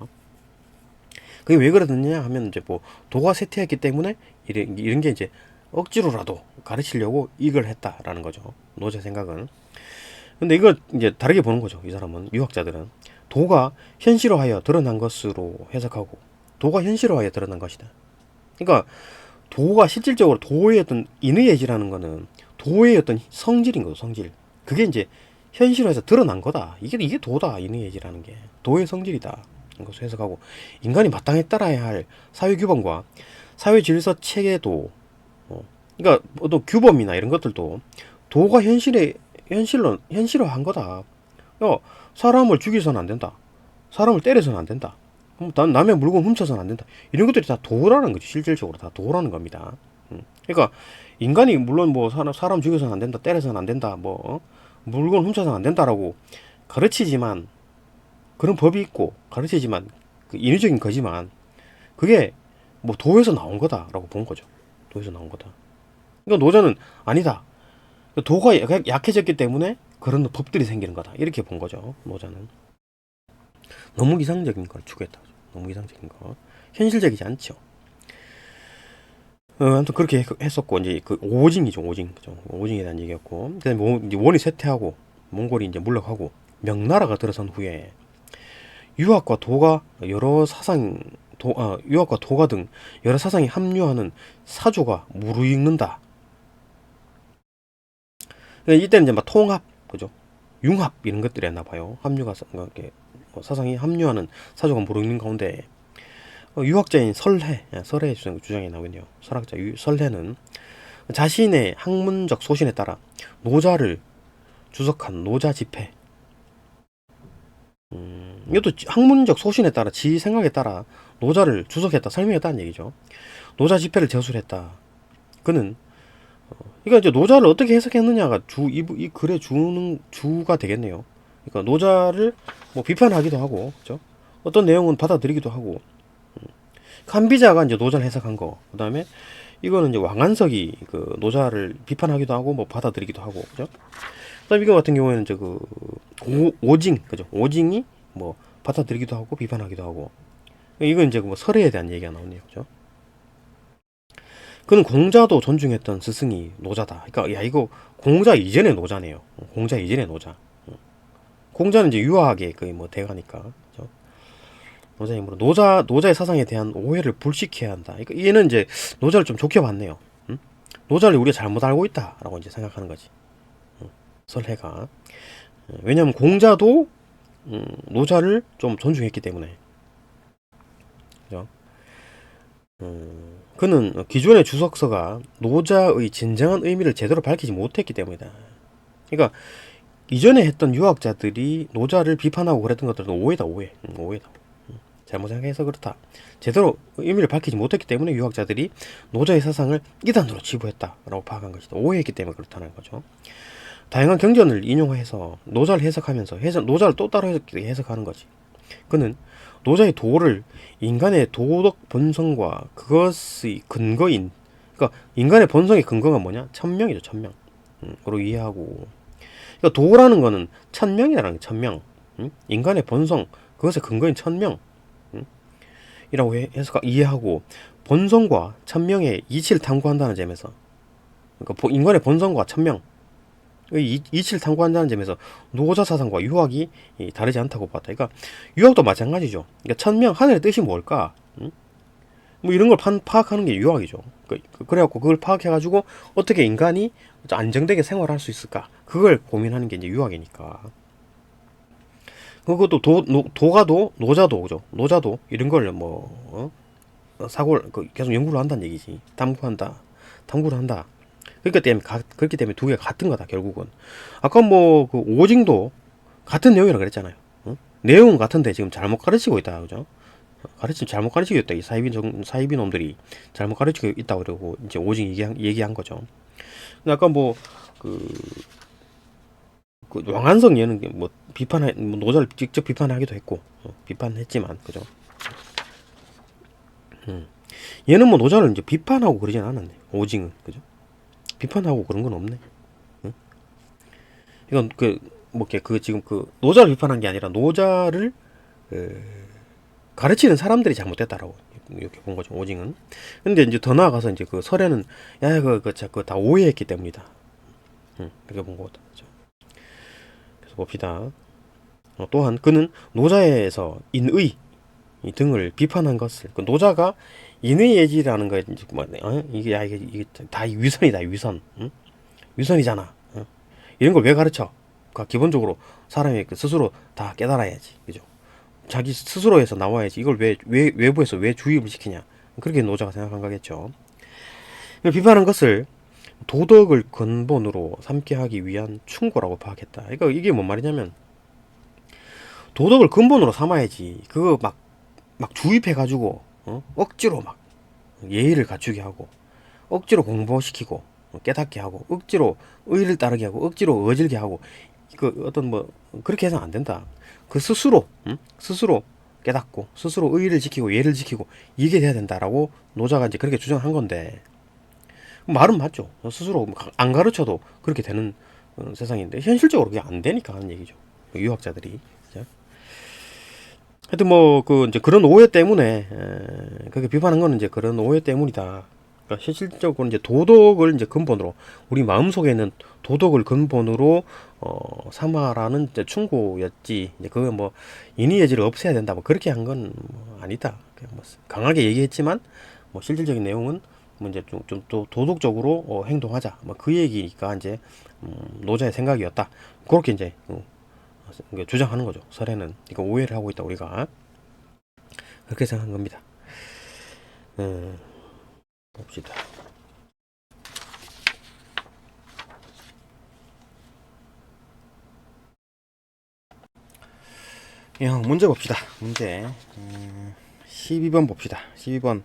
그게 왜 그러느냐 하면 이제 뭐 도가 쇠퇴했기 때문에 이런 게 이제 억지로라도 가르치려고 이걸 했다라는 거죠. 노자 생각은. 근데 이걸 이제 다르게 보는 거죠. 이 사람은 유학자들은 도가 현실화하여 드러난 것으로 해석하고 도가 현실화하여 드러난 것이다. 그러니까 도가 실질적으로 도의 어떤 인의예지라는 거는 도의 어떤 성질인 거죠, 성질. 그게 이제 현실화해서 드러난 거다. 이게 도다, 인의예지라는 게. 도의 성질이다. 이것을 해석하고, 인간이 마땅히 따라야 할 사회 규범과 사회 질서 체계도, 그러니까 어떤 규범이나 이런 것들도 도가 현실화한 거다. 야, 사람을 죽여서는 안 된다. 사람을 때려서는 안 된다. 남의 물건 훔쳐서는 안 된다. 이런 것들이 다 도라는 거지. 실질적으로 다 도라는 겁니다. 그러니까 인간이 물론 뭐 사람 죽여서는 안 된다, 때려서는 안 된다, 뭐 물건 훔쳐서는 안 된다라고 가르치지만, 그런 법이 있고 가르치지만 그 인위적인 거지만, 그게 뭐 도에서 나온 거다라고 본 거죠. 도에서 나온 거다. 그러니까 노자는 아니다. 도가 약해졌기 때문에 그런 법들이 생기는 거다. 이렇게 본 거죠. 노자는. 너무 이상적인 걸 추구했다. 너무 이상적인 거. 현실적이지 않죠. 아무튼 그렇게 했었고, 이제 그 오징이죠, 오징. 그죠? 오징에 대한 얘기였고. 그다음에 이제 원이 쇠퇴하고, 몽골이 이제 물러가고, 명나라가 들어선 후에, 유학과 도가 유학과 도가 등 여러 사상이 합류하는 사조가 무르익는다. 이때는 이제 막 통합, 그죠? 융합 이런 것들이 했나 봐요. 사상이 합류하는 사조가 무르익는 가운데, 유학자인 설해의 주장이 나오겠네요. 설학자 설해는 자신의 학문적 소신에 따라 노자를 주석한 노자 집회. 이것도 학문적 소신에 따라, 지 생각에 따라 노자를 주석했다, 설명했다는 얘기죠. 노자 집회를 저술했다. 그는 그러니까 이제 노자를 어떻게 해석했느냐가 이 글의 주가 되겠네요. 그러니까 노자를 뭐 비판하기도 하고, 그죠? 어떤 내용은 받아들이기도 하고. 칸비자가 이제 노자를 해석한 거. 그다음에 이거는 이제 왕안석이 그 노자를 비판하기도 하고 뭐 받아들이기도 하고, 그죠? 그다음 이거 같은 경우에는 이제 그 오징, 그죠? 오징이 뭐 받아들이기도 하고 비판하기도 하고. 이건 이제 뭐 설해에 대한 얘기가 나오네요, 그죠? 그는 공자도 존중했던 스승이 노자다. 그러니까 야, 이거 공자 이전의 노자네요. 공자 이전의 노자. 공자는 이제 유아하게 거의 뭐 대가니까, 그죠? 노자이므로 노자의 사상에 대한 오해를 불식해야 한다. 그러니까 얘는 이제 노자를 좀 좋게 봤네요. 노자를 우리가 잘못 알고 있다라고 이제 생각하는 거지. 설해가. 왜냐하면 공자도 노자를 좀 존중했기 때문에. 그죠? 그는 기존의 주석서가 노자의 진정한 의미를 제대로 밝히지 못했기 때문이다. 그러니까 이전에 했던 유학자들이 노자를 비판하고 그랬던 것들은 오해다, 오해다. 잘못 생각해서 그렇다. 제대로 의미를 밝히지 못했기 때문에 유학자들이 노자의 사상을 이단으로 치부했다라고 파악한 것이다. 오해했기 때문에 그렇다는 거죠. 다양한 경전을 인용해서 노자를 해석하면서 노자를 또 따로 해석하는 거지. 그는 노자의 도를 인간의 도덕 본성과 그것의 근거인, 그러니까 인간의 본성의 근거가 뭐냐? 천명이죠, 천명. 으로 이해하고. 그러니까 도라는 거는 천명이라는 게 천명. 인간의 본성, 그것의 근거인 천명. 이라고 해서 이해하고, 본성과 천명의 이치를 탐구한다는 점에서, 그러니까 인간의 본성과 천명, 이치를 탐구한다는 점에서 노자 사상과 유학이 다르지 않다고 봤다. 그러니까 유학도 마찬가지죠. 그러니까 천명, 하늘의 뜻이 뭘까? 뭐 이런 걸 파악하는 게 유학이죠. 그래갖고 그걸 파악해가지고 어떻게 인간이 안정되게 생활할 수 있을까? 그걸 고민하는 게 이제 유학이니까. 그것도 노자도, 그죠? 노자도 이런 걸 뭐 사고를 계속 연구를 한다는 얘기지. 탐구를 한다. 그렇기 때문에 두 개가 같은 거다, 결국은. 아까 뭐 그 오징도 같은 내용이라 그랬잖아요. 내용은 같은데 지금 잘못 가르치고 있다, 그죠? 잘못 가르치고 있다. 이 사이비 놈들이 잘못 가르치고 있다 그러고 이제 오징 얘기한 거죠. 근데 아까 뭐 그 왕한성 얘는 뭐 노자를 직접 비판하기도 했고, 비판했지만, 그죠? 얘는 뭐 노자를 이제 비판하고 그러진 않았네. 오징은, 그죠? 비판하고 그런 건 없네. 이건 지금 노자를 비판한 게 아니라 노자를 가르치는 사람들이 잘못됐다라고 이렇게 본 거죠, 오징은. 근데 이제 더 나아가서 이제 그 설에는 그거 다 오해했기 때문이다. 이렇게 본 거다. 그렇죠? 그래서 봅시다. 또한 그는 노자에서 인의, 이 등을 비판한 것을 그 노자가 인의예지라는 거 이제 뭐 이게 야 이게 다 위선이다 위선 응? 위선이잖아 응? 이런 걸 왜 가르쳐? 그러니까 기본적으로 사람이 그 스스로 다 깨달아야지 그죠? 자기 스스로에서 나와야지 이걸 왜 외부에서 왜 주입을 시키냐 그렇게 노자가 생각한 거겠죠. 비판한 것을 도덕을 근본으로 삼게 하기 위한 충고라고 파악했다. 그러니까 이게 뭔 말이냐면 도덕을 근본으로 삼아야지 그거 막 주입해가지고 억지로 막 예의를 갖추게 하고 억지로 공부시키고 깨닫게 하고 억지로 의를 따르게 하고 억지로 어질게 하고 그 어떤 뭐 그렇게 해서는 안 된다. 그 스스로 스스로 깨닫고 스스로 의를 지키고 예를 지키고 이게 돼야 된다라고 노자가 이제 그렇게 주장한 건데 말은 맞죠. 스스로 안 가르쳐도 그렇게 되는 세상인데 현실적으로 그게 안 되니까 하는 얘기죠. 유학자들이. 하여튼 뭐 그 이제 그런 오해 때문에 그렇게 비판한 거는 이제 그런 오해 때문이다. 그러니까 실질적으로 이제 도덕을 이제 근본으로 우리 마음 속에 있는 도덕을 근본으로 삼아라는 이제 충고였지. 이제 그거 뭐 인의예지를 없애야 된다. 뭐 그렇게 한 건 뭐 아니다. 그냥 뭐 강하게 얘기했지만 뭐 실질적인 내용은 뭐 이제 좀 또 도덕적으로 행동하자. 뭐 그 얘기가 이제 노자의 생각이었다. 그렇게 이제 주장하는 거죠. 설에는 이거 오해를 하고 있다 우리가 그렇게 생각한 겁니다. 봅시다. 문제 봅시다. 문제 12번 봅시다. 12번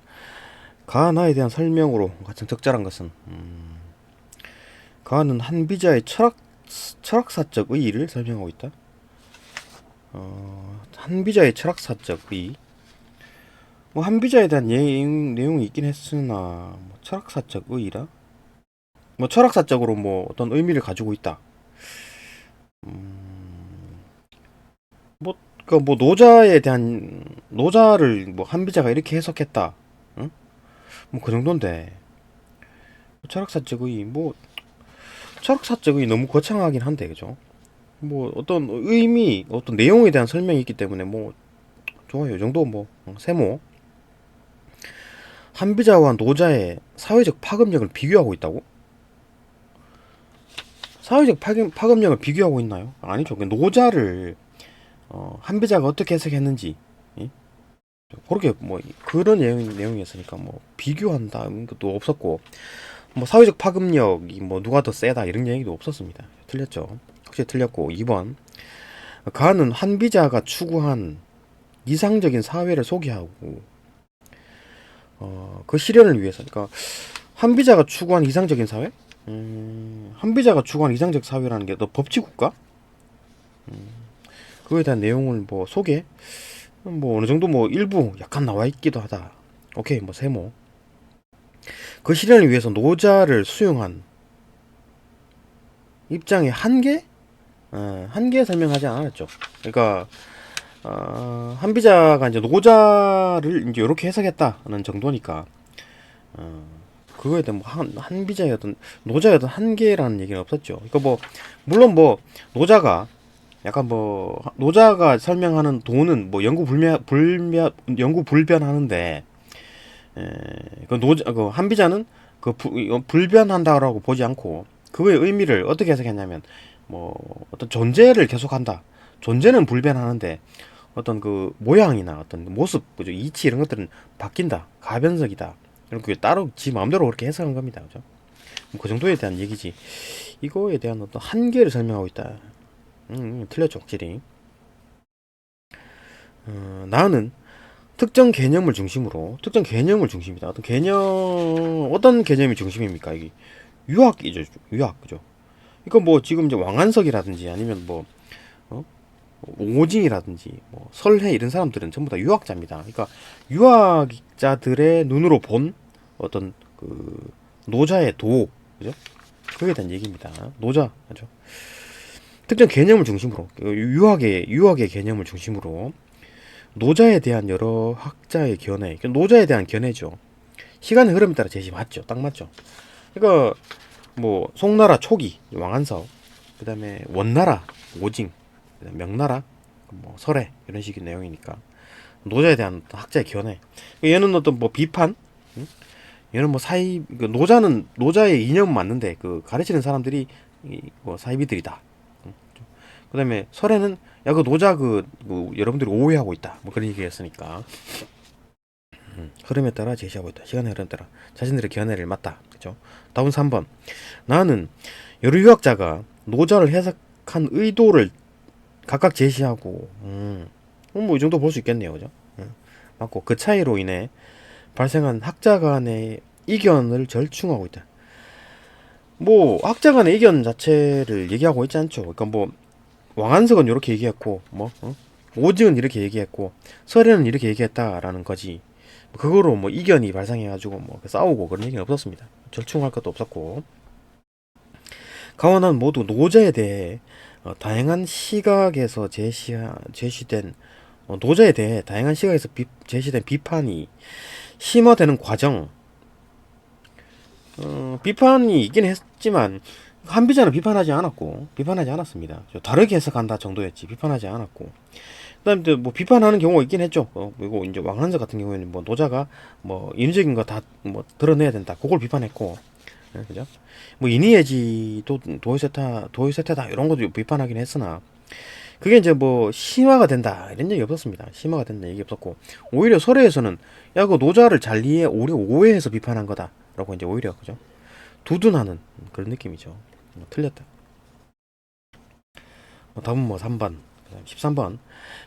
가나에 대한 설명으로 가장 적절한 것은 가는 한비자의 철학사적 의의를 설명하고 있다. 한비자의 철학사적 의의 뭐 한비자에 대한 내용이 있긴 했으나 뭐 철학사적 의의라 뭐 철학사적으로 뭐 어떤 의미를 가지고 있다. 뭐 그러니까 뭐 노자에 대한 노자를 뭐 한비자가 이렇게 해석했다. 응? 뭐 그 정도인데 철학사적 의의 뭐 철학사적 의의 너무 거창하긴 한데 그죠? 뭐 어떤 의미 어떤 내용에 대한 설명이 있기 때문에 뭐 좋아요. 이 정도 뭐 세모 한비자와 노자의 사회적 파급력을 비교하고 있다고? 사회적 파급력을 비교하고 있나요? 아니죠. 노자를 한비자가 어떻게 해석했는지 예? 그렇게 뭐 그런 내용이었으니까 뭐 비교한다 이런 것도 없었고 뭐 사회적 파급력이 뭐 누가 더 세다 이런 얘기도 없었습니다. 틀렸죠. 확실히 틀렸고 2번 가는 한비자가 추구한 이상적인 사회를 소개하고 그 실현을 위해서 그러니까 한비자가 추구한 이상적인 사회? 한비자가 추구한 이상적 사회라는 게 너 법치국가? 그거에 대한 내용을 뭐 소개? 뭐 어느 정도 뭐 일부 약간 나와 있기도 하다. 오케이 뭐 세모. 그 실현을 위해서 노자를 수용한 입장의 한계? 한계 설명하지 않았죠. 그러니까 한비자가 이제 노자를 이제 이렇게 해석했다는 정도니까 그거에 대한 뭐 한비자의 어떤 노자의 어떤 한계라는 얘기는 없었죠. 그러니까 뭐 물론 뭐 노자가 약간 뭐 노자가 설명하는 도는 뭐 영구 불변하는데 그 노자 그 한비자는 그 불변한다라고 보지 않고 그거의 의미를 어떻게 해석했냐면 뭐 어떤 존재를 계속한다. 존재는 불변하는데 어떤 그 모양이나 어떤 모습, 그죠? 이치 이런 것들은 바뀐다. 가변석이다. 이렇게 따로 지 마음대로 그렇게 해석한 겁니다. 그죠? 그 정도에 대한 얘기지. 이거에 대한 어떤 한계를 설명하고 있다. 틀렸죠, 확실히. 나는 특정 개념을 중심이다. 어떤 개념이 중심입니까? 이게 유학이죠, 유학, 그죠? 이거 뭐 지금 이제 왕한석이라든지 아니면 뭐 오징이라든지 뭐 설해 이런 사람들은 전부 다 유학자입니다. 그러니까 유학자들의 눈으로 본 어떤 그 노자의 도, 그죠? 그에 대한 얘기입니다. 노자, 그죠? 특정 개념을 중심으로 유학의 개념을 중심으로 노자에 대한 여러 학자의 견해, 노자에 대한 견해죠. 시간의 흐름에 따라 제시 맞죠, 딱 맞죠. 그러니까 뭐 송나라 초기 왕한석, 그다음에 원나라 오징, 명나라 뭐 설해 이런 식의 내용이니까 노자에 대한 학자의 견해. 얘는 어떤 뭐 비판, 응? 얘는 뭐 노자는 노자의 이념은 맞는데 그 가르치는 사람들이 뭐 사이비들이다. 응? 그다음에 설에는 야 그 노자 그 여러분들이 오해하고 있다. 뭐 그런 얘기했으니까 흐름에 따라 제시하고 있다. 시간의 흐름에 따라 자신들의 견해를 맞다. 그죠? 답은 3번. 나는 여러 유학자가 노자를 해석한 의도를 각각 제시하고, 뭐 이 정도 볼 수 있겠네요, 그죠? 맞고 그 차이로 인해 발생한 학자 간의 이견을 절충하고 있다. 뭐 학자 간의 이견 자체를 얘기하고 있지 않죠. 그러니까 뭐 왕한석은 이렇게 얘기했고, 뭐 오직은 이렇게 얘기했고, 설에는 이렇게 얘기했다라는 거지. 그거로 뭐 이견이 발생해가지고 뭐 싸우고 그런 얘기는 없었습니다. 절충할 것도 없었고. 가원은 모두 노자에 대해 다양한 시각에서 제시된 노자에 대해 다양한 시각에서 제시된 비판이 심화되는 과정. 비판이 있긴 했지만 한비자는 비판하지 않았습니다. 다르게 해석한다 정도였지 비판하지 않았고. 그다음에 또 뭐 비판하는 경우가 있긴 했죠. 그리고 이제 왕한서 같은 경우에는 뭐 노자가 뭐 인위적인 거 다 뭐 드러내야 된다. 그걸 비판했고, 그죠? 뭐 인위해지도 도의세타다 이런 것도 비판하긴 했으나 그게 이제 뭐 심화가 된다 이런 얘기 없었습니다. 심화가 된다 얘기 없었고 오히려 설에서는 야 그 노자를 잘 오히려 오해해서 비판한 거다라고 이제 오히려 그죠? 두둔하는 그런 느낌이죠. 틀렸다. 답은 뭐 3번. 13번.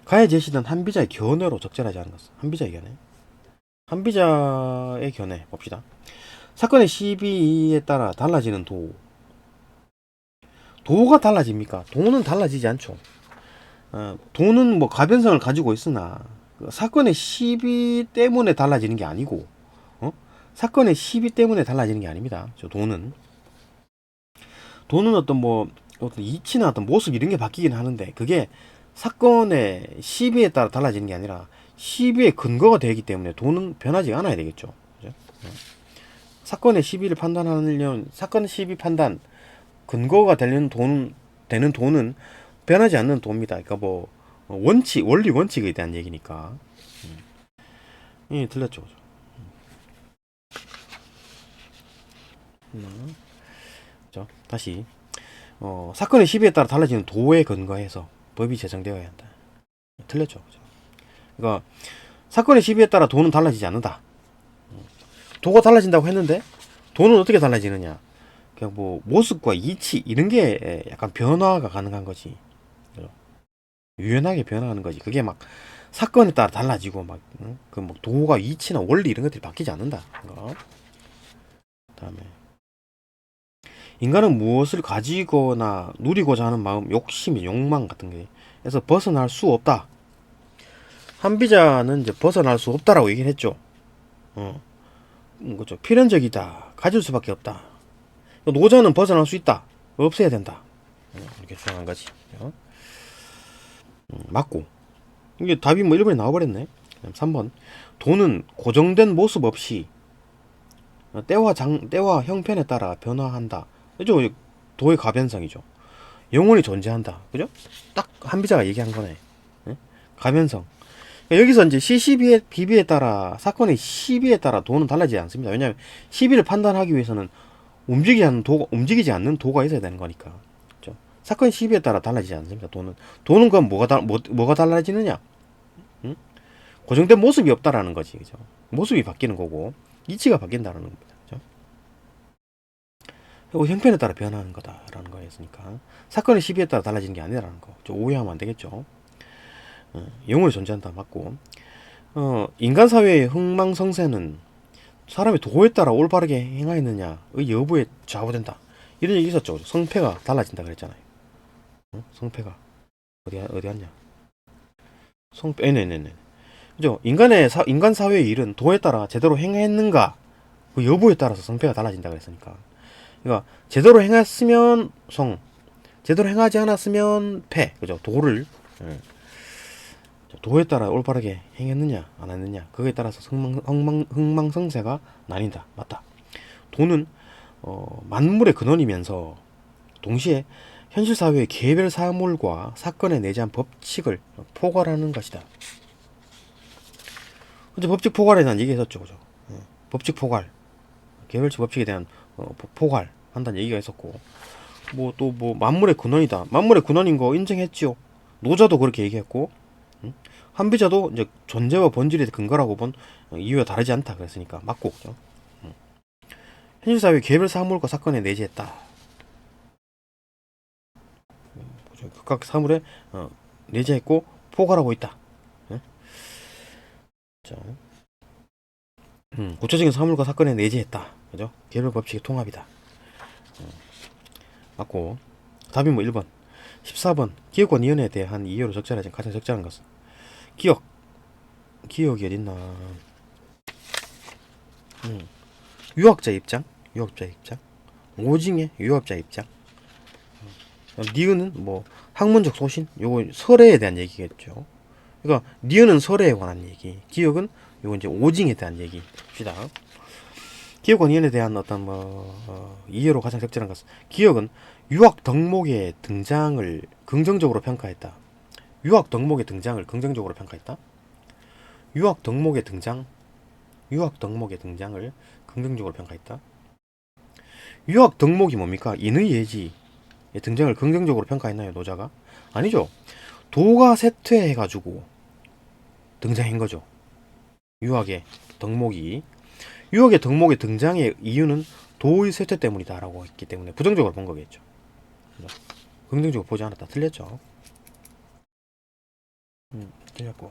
가에 제시된 한비자의 견해로 적절하지 않은 것은 한비자의 견해. 한비자의 견해 봅시다. 사건의 시비에 따라 달라지는 도가 달라집니까? 도는 달라지지 않죠. 도는 뭐 가변성을 가지고 있으나 그 사건의 시비 때문에 달라지는 게 아니고, 사건의 시비 때문에 달라지는 게 아닙니다. 도는 어떤 뭐 어떤 이치나 어떤 모습 이런 게 바뀌긴 하는데 그게 사건의 시비에 따라 달라지는 게 아니라 시비의 근거가 되기 때문에 도는 변하지 않아야 되겠죠. 그죠? 사건의 시비를 판단하려면 사건 시비 판단 근거가 되는 돈은 변하지 않는 돈입니다. 그러니까 뭐 원리 원칙에 대한 얘기니까. 예, 틀렸죠. 그죠? 다시 사건의 시비에 따라 달라지는 도에 근거해서 법이 제정되어야 한다. 틀렸죠. 그죠? 그러니까 사건의 시비에 따라 도는 달라지지 않는다. 도가 달라진다고 했는데 도는 어떻게 달라지느냐? 그냥 뭐 모습과 이치 이런 게 약간 변화가 가능한 거지. 유연하게 변화하는 거지. 그게 막 사건에 따라 달라지고 막 그 뭐 도가 이치나 원리 이런 것들이 바뀌지 않는다. 그다음에 인간은 무엇을 가지거나 누리고자 하는 마음, 욕심, 욕망 같은 게에서 벗어날 수 없다. 한비자는 이제 벗어날 수 없다라고 얘기를 했죠. 그렇죠. 필연적이다. 가질 수밖에 없다. 노자는 벗어날 수 있다. 없애야 된다. 이렇게 주장한 거지. 맞고. 이게 답이 뭐 1번에 나와버렸네. 3번. 도는 고정된 모습 없이 때와 형편에 따라 변화한다. 그죠? 도의 가변성이죠. 영원히 존재한다. 그죠? 딱 한비자가 얘기한 거네. 가변성. 여기서 이제 비비에 따라 사건의 시비에 따라 도는 달라지지 않습니다. 왜냐하면 시비를 판단하기 위해서는 움직이지 않는 도가 있어야 되는 거니까. 그렇죠? 사건의 시비에 따라 달라지지 않습니다. 도는 그건 뭐가 달라지느냐? 응? 고정된 모습이 없다라는 거지. 그죠? 모습이 바뀌는 거고 이치가 바뀐다라는 겁니다. 그죠? 그리고 형편에 따라 변하는 거다라는 거였으니까 사건의 시비에 따라 달라지는 게 아니라는 거. 오해하면 안 되겠죠. 영원히 존재한다 맞고, 인간 사회의 흥망성쇠는 사람이 도에 따라 올바르게 행하였느냐의 여부에 좌우된다. 이런 얘기 있었죠. 성패가 달라진다 그랬잖아요. 성패가 어디 갔냐? 성패, 네네네. 그죠? 인간 사회의 일은 도에 따라 제대로 행했는가 그 여부에 따라서 성패가 달라진다 그랬으니까. 그러니까 제대로 행했으면 성, 제대로 행하지 않았으면 패. 그죠? 도에 따라 올바르게 행했느냐 안 했느냐 그거에 따라서 흥망성쇠가 나뉜다. 맞다. 도는 만물의 근원이면서 동시에 현실 사회의 개별 사물과 사건에 내재한 법칙을 포괄하는 것이다. 이제 법칙 포괄에 대한 얘기했었죠, 그죠? 법칙 포괄, 개별치 법칙에 대한 포괄 한다는 얘기가 있었고, 뭐 또 뭐 만물의 근원이다. 만물의 근원인 거 인정했지요. 노자도 그렇게 얘기했고, 한비자도 이제 존재와 본질의 근거라고 본 이유가 다르지 않다 그랬으니까 맞고, 그죠? 현실 사회 개별 사물과 사건에 내재했다. 그죠? 각각 사물에 내재했고 포괄하고 있다. 자, 구체적인 사물과 사건에 내재했다. 그죠? 개별 법칙의 통합이다. 맞고, 답이 뭐 1번. 14번. 기억과 니은에 대한 이해로 적절하지 가장 적절한 것은 기억이 어딨나. 유학자 입장, 오징의 유학자 입장. 니은은 뭐 학문적 소신, 요거 설에 대한 얘기겠죠. 그러니까 니은은 설에 관한 얘기, 기억은 요거 이제 오징에 대한 얘기입니다. 기억과 니은에 대한 어떤 이해로 가장 적절한 것은 기억은 유학 덕목의 등장을 긍정적으로 평가했다. 유학 덕목의 등장을 긍정적으로 평가했다. 유학 덕목의 등장을 긍정적으로 평가했다. 유학 덕목이 뭡니까? 인의 예지의 등장을 긍정적으로 평가했나요, 노자가? 아니죠. 도가 쇠퇴해가지고 등장한 거죠. 유학의 덕목의 등장의 이유는 도의 쇠퇴 때문이다라고 했기 때문에 부정적으로 본 거겠죠. 긍정적으로 보지 않았다. 틀렸죠. 틀렸고.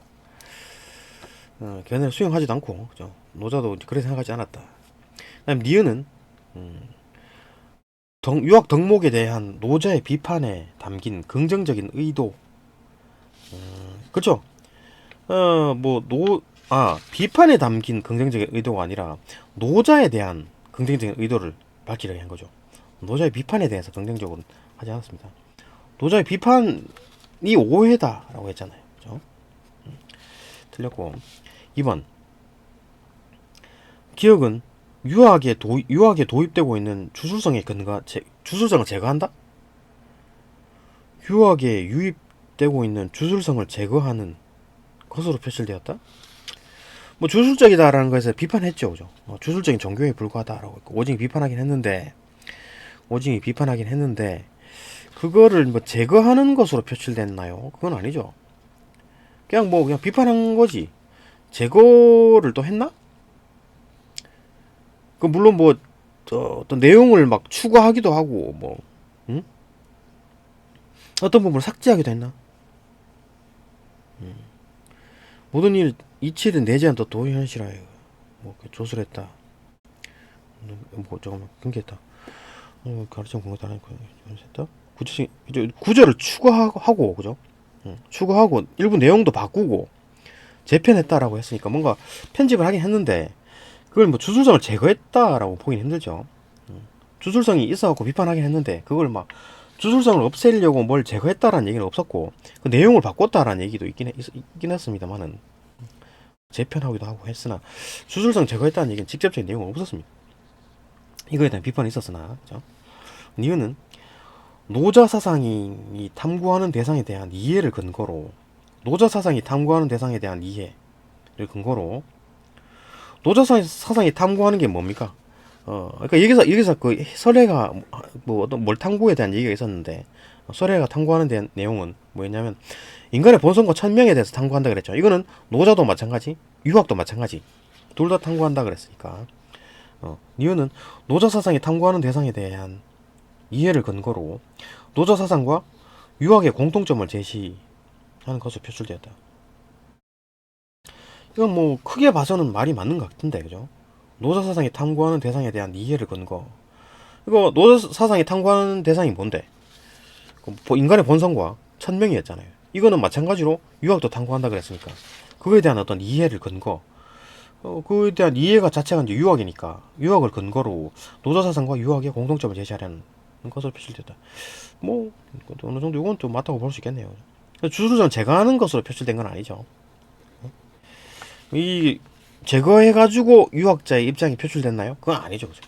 걔네를 수용하지도 않고, 그죠? 노자도 그렇게 생각하지 않았다. 그다음 니은은 유학 덕목에 대한 노자의 비판에 담긴 긍정적인 의도. 그렇죠? 비판에 담긴 긍정적인 의도가 아니라 노자에 대한 긍정적인 의도를 밝히려고 한 거죠. 노자의 비판에 대해서 긍정적으로 하지 않았습니다. 노자의 비판이 오해다라고 했잖아요. 그죠? 틀렸고. 2번. 기억은 유학에 도입되고 있는 주술성의 주술성을 제거한다? 유학에 유입되고 있는 주술성을 제거하는 것으로 표출되었다? 뭐 주술적이다라는 것에서 비판했죠, 그죠? 주술적인 종교에 불과하다라고 했고, 오징이 비판하긴 했는데 그거를 뭐 제거하는 것으로 표출됐나요? 그건 아니죠. 그냥 비판한 거지. 제거를 또 했나? 그 물론 뭐 어떤 내용을 막 추가하기도 하고 어떤 부분을 삭제하기도 했나? 모든 일 이치를 내재한 또 도현실하여 조술했다. 잠깐만 끊겼다. 가르침 공부도 안 했다. 구절을 추가하고 그죠? 추가하고 일부 내용도 바꾸고 재편했다라고 했으니까 뭔가 편집을 하긴 했는데 그걸 뭐 주술성을 제거했다라고 보긴 힘들죠. 주술성이 있어갖고 비판하긴 했는데 그걸 막 주술성을 없애려고 뭘 제거했다라는 얘기는 없었고 그 내용을 바꿨다라는 얘기도 있긴 했습니다만은 재편하기도 하고 했으나 주술성 제거했다는 얘기는 직접적인 내용은 없었습니다. 이거에 대한 비판이 있었으나 그죠? 이유는 노자 사상이 탐구하는 대상에 대한 이해를 근거로 노자 사상이 탐구하는 탐구하는 게 뭡니까? 그러니까 여기서 그 설혜가 뭐 어떤 뭘 탐구에 대한 얘기가 있었는데 설혜가 탐구하는 내용은 뭐였냐면 인간의 본성과 천명에 대해서 탐구한다 그랬죠. 이거는 노자도 마찬가지, 유학도 마찬가지, 둘 다 탐구한다 그랬으니까. 이유는 노자 사상이 탐구하는 대상에 대한 이해를 근거로 노자 사상과 유학의 공통점을 제시하는 것으로 표출되었다. 이건 뭐 크게 봐서는 말이 맞는 것 같은데, 그죠? 노자 사상이 탐구하는 대상에 대한 이해를 근거. 이거 노자 사상이 탐구하는 대상이 뭔데? 인간의 본성과 천명이었잖아요. 이거는 마찬가지로 유학도 탐구한다 그랬으니까 그거에 대한 어떤 이해를 근거. 그에 대한 이해가 자체가 이제 유학이니까 유학을 근거로 노자 사상과 유학의 공통점을 제시하려는 것으로 표출됐다. 뭐 어느 정도 이건 좀 맞다고 볼 수 있겠네요. 주술성 제거하는 것으로 표출된 건 아니죠. 이 제거해가지고 유학자의 입장이 표출됐나요? 그건 아니죠, 그죠?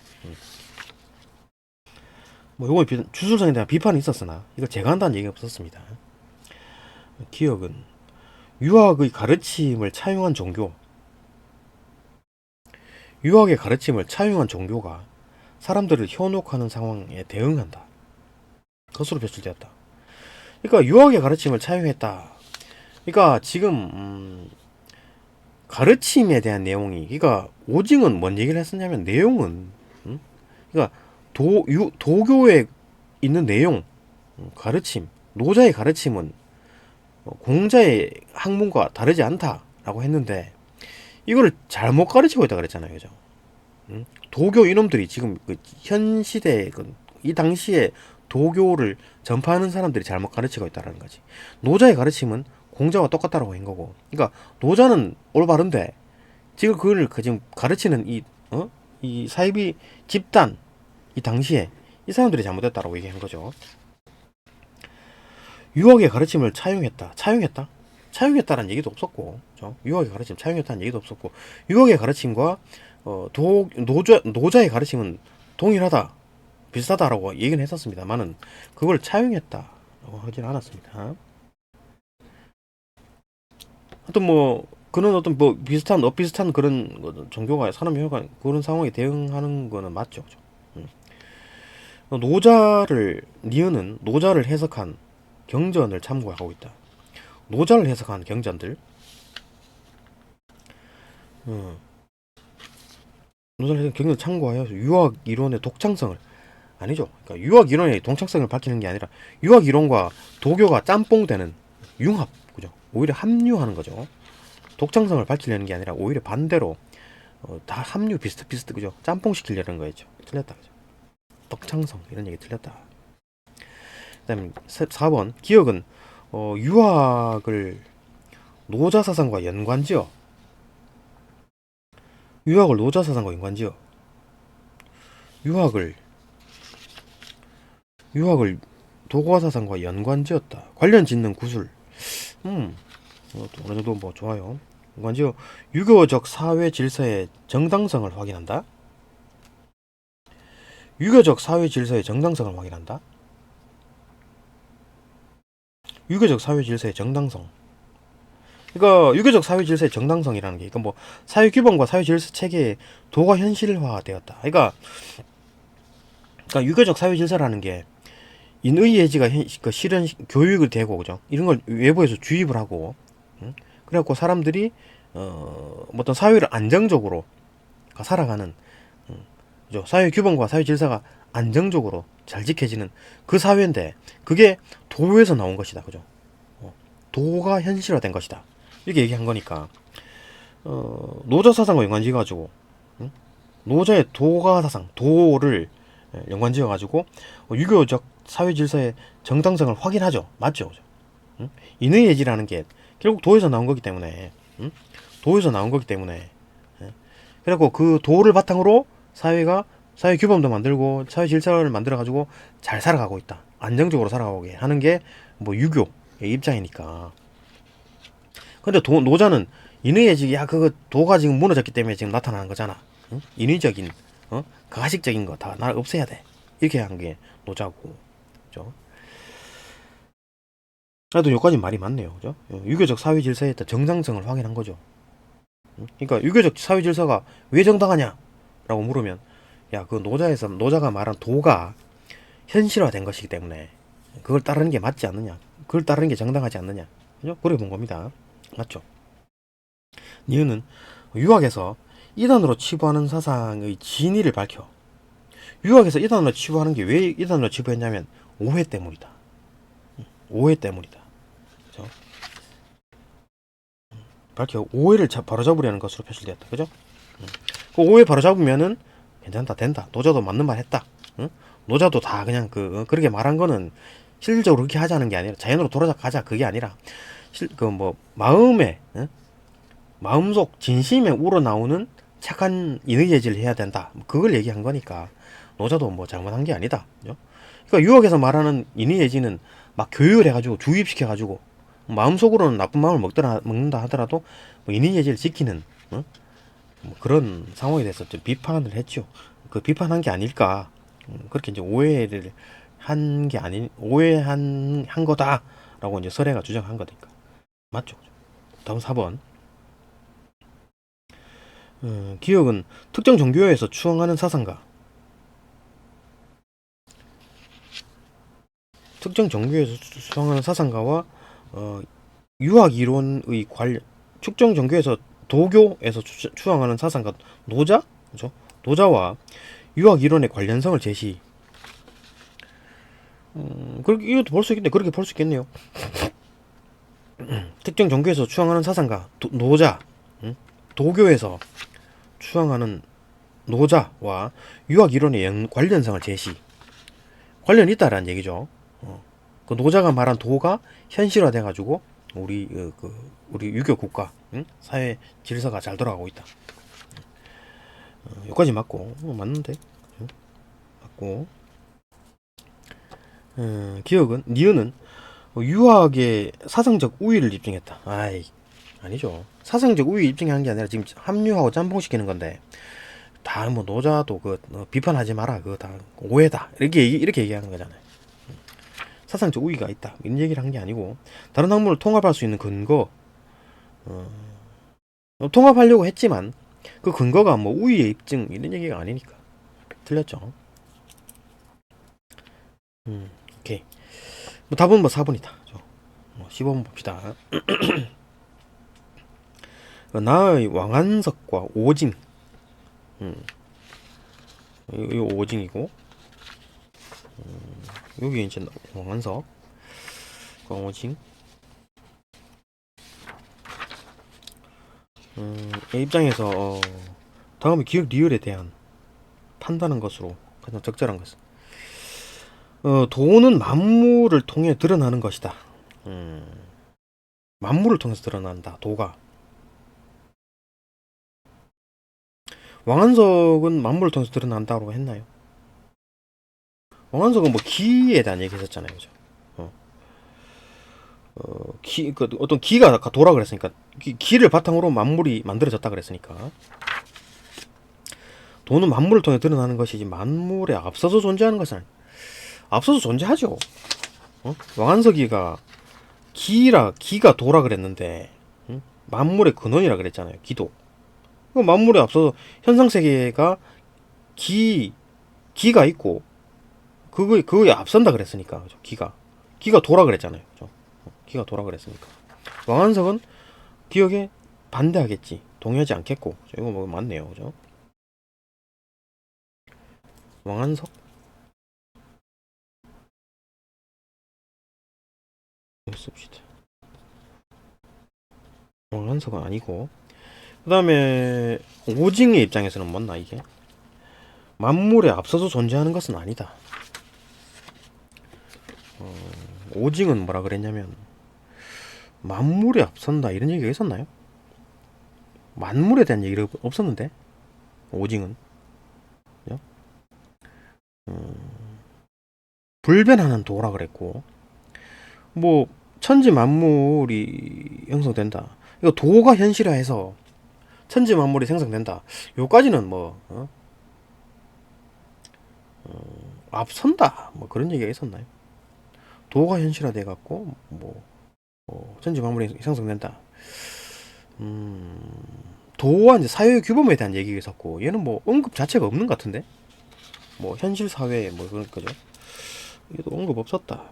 뭐 요건 주술성에 대한 비판이 있었으나 이걸 제거한다는 얘기가 없었습니다. 기억은 유학의 가르침을 차용한 종교. 유학의 가르침을 차용한 종교가 사람들을 현혹하는 상황에 대응한다. 것으로 표출되었다. 그러니까 유학의 가르침을 차용했다. 그러니까 지금 가르침에 대한 내용이, 그러니까 오징은 뭔 얘기를 했었냐면 내용은, 그러니까 도교에 있는 내용, 가르침, 노자의 가르침은 공자의 학문과 다르지 않다라고 했는데 이거를 잘못 가르치고 있다 그랬잖아요, 그죠? 도교 이놈들이 지금 현 시대에 이 당시에 도교를 전파하는 사람들이 잘못 가르치고 있다는 거지. 노자의 가르침은 공자와 똑같다라고 한 거고. 그러니까 노자는 올바른데 지금 그걸 지금 가르치는 이 사이비 집단, 이 당시에 이 사람들이 잘못했다라고 얘기한 거죠. 유학의 가르침을 차용했다라는 얘기도 없었고, 그렇죠? 유학의 가르침 차용했다는 얘기도 없었고, 유학의 가르침과 노자의 가르침은 동일하다, 비슷하다라고 얘기는 했었습니다만은 그걸 차용했다라고 하지는 않았습니다. 하여튼 뭐 그런 어떤 뭐 비슷한 비슷한 그런 종교가 사람 혈관 그런 상황에 대응하는 거는 맞죠. 그죠? 니은은 노자를 해석한 경전을 참고하고 있다. 노자를 해석한 경전들, 노자를 해석한 경전 참고하여 유학 이론의 독창성을, 아니죠. 그러니까 유학 이론의 동창성을 밝히는 게 아니라 유학 이론과 도교가 짬뽕되는 융합, 그죠? 오히려 합류하는 거죠. 독창성을 밝히려는 게 아니라 오히려 반대로 다 합류 비슷비슷, 그죠? 짬뽕 시키려는 거였죠. 틀렸다, 그죠? 독창성 이런 얘기 틀렸다. 그다음에 4번 기억은 유학을 노자 사상과 연관지어, 유학을 노자 사상과 연관지어, 유학을 도가 사상과 연관지었다. 관련 짓는 구술. 어느 정도 뭐 좋아요. 연관지어 유교적 사회 질서의 정당성을 확인한다. 유교적 사회 질서의 정당성을 확인한다. 유교적 사회 질서의 정당성. 그러니까 유교적 사회 질서의 정당성이라는 게, 그러니까 뭐 사회 규범과 사회 질서 체계의 도가 현실화되었다. 그러니까 유교적 사회 질서라는 게 인의 예지가 실현 교육이 되고, 그죠? 이런 걸 외부에서 주입을 하고, 그래갖고 사람들이 어떤 사회를 안정적으로 살아가는, 그죠? 사회 규범과 사회 질서가 안정적으로 잘 지켜지는 그 사회인데 그게 도에서 나온 것이다, 그죠? 도가 현실화된 것이다, 이렇게 얘기한 거니까 노자 사상과 연관지어 가지고, 노자의 도가 사상, 도를 연관지어 가지고 유교적 사회 질서의 정당성을 확인하죠. 맞죠? 인의 예지라는 게 결국 도에서 나온 거기 때문에, 도에서 나온 거기 때문에, 그리고 그 도를 바탕으로 사회 규범도 만들고 사회 질서를 만들어 가지고 잘 살아가고 있다, 안정적으로 살아가게 하는 게 뭐 유교의 입장이니까. 근데 노자는 인의 예지, 야 그거 도가 지금 무너졌기 때문에 지금 나타나는 거잖아. 인위적인 가식적인 거 다 날 없애야 돼, 이렇게 한 게 노자고, 그죠? 그래도 여기까지 말이 맞네요, 그죠? 유교적 사회 질서에 있던 정당성을 확인한 거죠. 그러니까 유교적 사회 질서가 왜 정당하냐라고 물으면, 야, 그 노자가 말한 도가 현실화된 것이기 때문에 그걸 따르는 게 맞지 않느냐, 그걸 따르는 게 정당하지 않느냐, 그죠? 그래 본 겁니다. 맞죠? 니은은 유학에서 이단으로 치부하는 사상의 진위를 밝혀. 유학에서 이단으로 치부하는 게 왜 이단으로 치부했냐면 오해 때문이다. 오해 때문이다. 그죠? 밝혀 오해를 바로잡으려는 것으로 표출되었다. 그죠? 그 오해 바로잡으면은 괜찮다, 된다. 노자도 맞는 말 했다. 노자도 다 그냥 그렇게 말한 거는 실질적으로 그렇게 하자는 게 아니라 자연으로 돌아가자, 그게 아니라 마음속 진심에 우러나오는 착한 인의 예지를 해야 된다, 그걸 얘기한 거니까 노자도 뭐 잘못한 게 아니다. 그죠? 그러니까 유학에서 말하는 인의 예지는 막 교육을 해가지고 주입시켜가지고 마음속으로는 나쁜 마음을 먹는다 하더라도 뭐 인의 예지를 지키는 뭐 그런 상황에 대해서 좀 비판을 했죠. 그 비판한 게 아닐까, 그렇게 이제 오해를 한 게 아닌, 오해한 거다라고 이제 설해가 주장한 거니까 맞죠. 다음 4번 기억은 특정 종교에서 추앙하는 사상가. 특정 종교에서 추앙하는 사상가와 유학 이론의 관련. 특정 종교에서 도교에서 추앙하는 사상가 노자, 그죠? 노자와 유학 이론의 관련성을 제시. 그렇게 이것도 볼 수 있겠네. 그렇게 볼 수 있겠네요. 특정 종교에서 추앙하는 사상가 노자, 도교에서 추앙하는 노자와 유학 이론의 관련성을 제시. 관련이 있다라는 얘기죠. 그 노자가 말한 도가 현실화돼 가지고 우리 유교 국가, 사회 질서가 잘 돌아가고 있다. 여기까지 맞고, 맞는데, 맞고. 기억은 니은은 유학의 사상적 우위를 입증했다. 아니죠. 사상적 우위 입증한 게 아니라 지금 합류하고 짬뽕시키는 건데, 다 뭐 노자도 비판하지 마라, 그거 다 오해다, 이렇게 얘기하는 거잖아요. 사상적 우위가 있다, 이런 얘기를 한 게 아니고, 다른 학문을 통합할 수 있는 근거, 통합하려고 했지만 그 근거가 뭐 우위의 입증 이런 얘기가 아니니까 틀렸죠. 오케이. 뭐 답은 뭐 4번이다. 15번 봅시다. 나의 왕한석과 오징. 이 오징이고, 여기 이제 왕한석, 오징. 이 입장에서 다음에 기억 리을에 대한 판단한 것으로 가장 적절한 것은 도는 만물을 통해 드러나는 것이다. 만물을 통해서 드러난다. 도가. 왕한석은 만물을 통해서 드러난다고 했나요? 왕한석은 뭐 기에 대한 얘기 했었잖아요, 그죠? 어떤 기가 도라 그랬으니까, 기를 바탕으로 만물이 만들어졌다 그랬으니까, 도는 만물을 통해 드러나는 것이지 만물에 앞서서 존재하는 것은 앞서서 존재하죠. 왕한석이가 기가 도라 그랬는데, 만물의 근원이라 그랬잖아요. 기도. 만물에 앞서서 현상 세계가 기가 있고 그거에 앞선다 그랬으니까, 그죠? 기가 도라 그랬잖아요. 그죠? 기가 도라 그랬으니까 왕한석은 기억에 반대하겠지, 동의하지 않겠고, 그죠? 이거 뭐 맞네요, 그죠? 왕한석 씁시다. 왕한석은 아니고, 그 다음에 오징의 입장에서는 뭐나, 이게 만물에 앞서서 존재하는 것은 아니다. 오징은 뭐라 그랬냐면 만물에 앞선다 이런 얘기가 있었나요? 만물에 대한 얘기가 없었는데, 오징은 불변하는 도라 그랬고, 뭐 천지 만물이 형성된다, 이거 도가 현실화해서 천지 만물이 생성된다, 요까지는 뭐 앞선다 뭐 그런 얘기가 있었나요? 도가 현실화돼 갖고 뭐 천지 만물이 생성된다. 도와 이제 사회의 규범에 대한 얘기가 있었고, 얘는 뭐 언급 자체가 없는 것 같은데, 뭐 현실 사회에 뭐 그런 거죠. 이것도 언급 없었다.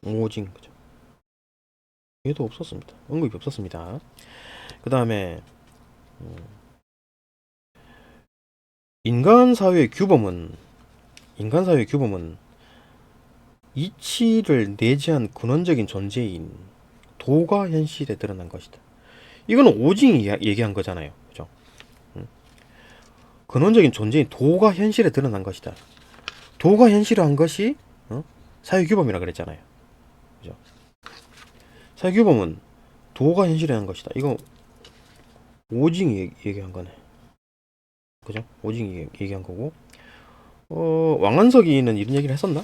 오징, 그죠? 얘도 없었습니다. 언급이 없었습니다. 그 다음에 인간 사회의 규범은 이치를 내재한 근원적인 존재인 도가 현실에 드러난 것이다. 이거는 오징이 얘기한 거잖아요, 그죠? 근원적인 존재인 도가 현실에 드러난 것이다. 도가 현실화한 것이 사회규범이라 그랬잖아요, 그죠? 사회규범은 도가 현실화한 것이다. 이거 오징이 얘기한 거네, 그죠? 오징이 얘기한 거고, 왕한석이는 이런 얘기를 했었나?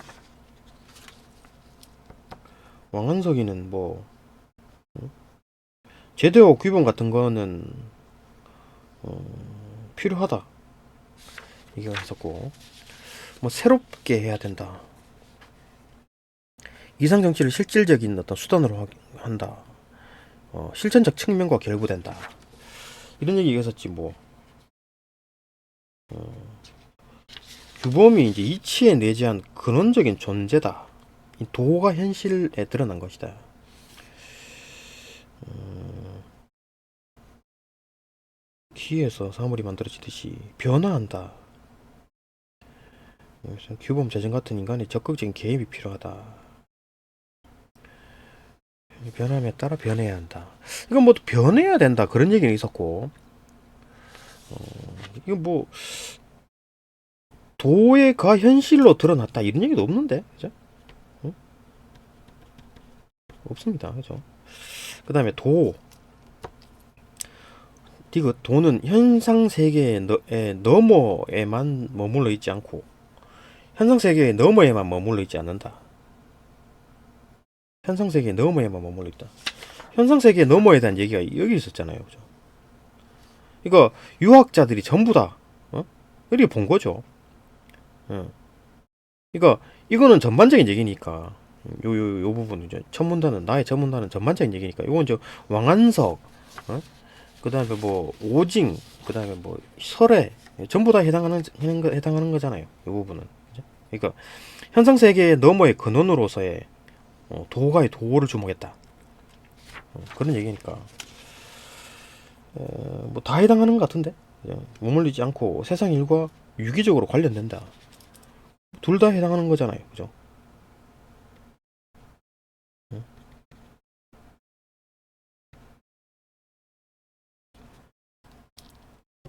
왕한석이는 뭐 제도와 규범 같은 거는 필요하다 얘기가 있었고, 뭐 새롭게 해야 된다, 이상 정치를 실질적인 어떤 수단으로 한다, 실천적 측면과 결부된다, 이런 얘기 했었지 뭐. 규범이 이제 이치에 내재한 근원적인 존재다. 이 도가 현실에 드러난 것이다. 기에서 사물이 만들어지듯이 변화한다. 그래서 규범 재정 같은 인간의 적극적인 개입이 필요하다. 변함에 따라 변해야 한다. 이건 뭐 변해야 된다 그런 얘기는 있었고, 이거 뭐 도가 현실로 드러났다 이런 얘기도 없는데, 그죠? 응? 없습니다, 그죠? 그 다음에 도는 현상 세계의 너머에만 머물러 있지 않고 현상 세계의 너머에만 머물러 있지 않는다. 현상 세계의 너머에만 머물러 있다. 현상 세계의 너머에 대한 얘기가 여기 있었잖아요, 그죠? 이거 유학자들이 전부 다 이렇게 본 거죠. 이거는 전반적인 얘기니까 요 부분 이제 나의 첫 문단은 전반적인 얘기니까 이건 이제 왕안석, 그 다음에 뭐 오징, 그 다음에 뭐 설해 전부 다 해당하는 거잖아요. 이 부분은. 그러니까 현상 세계의 너머의 근원으로서의 도가의 도를 주목했다. 그런 얘기니까 뭐 다 해당하는 것 같은데 머물리지 않고 세상 일과 유기적으로 관련된다. 둘 다 해당하는 거잖아요, 그죠?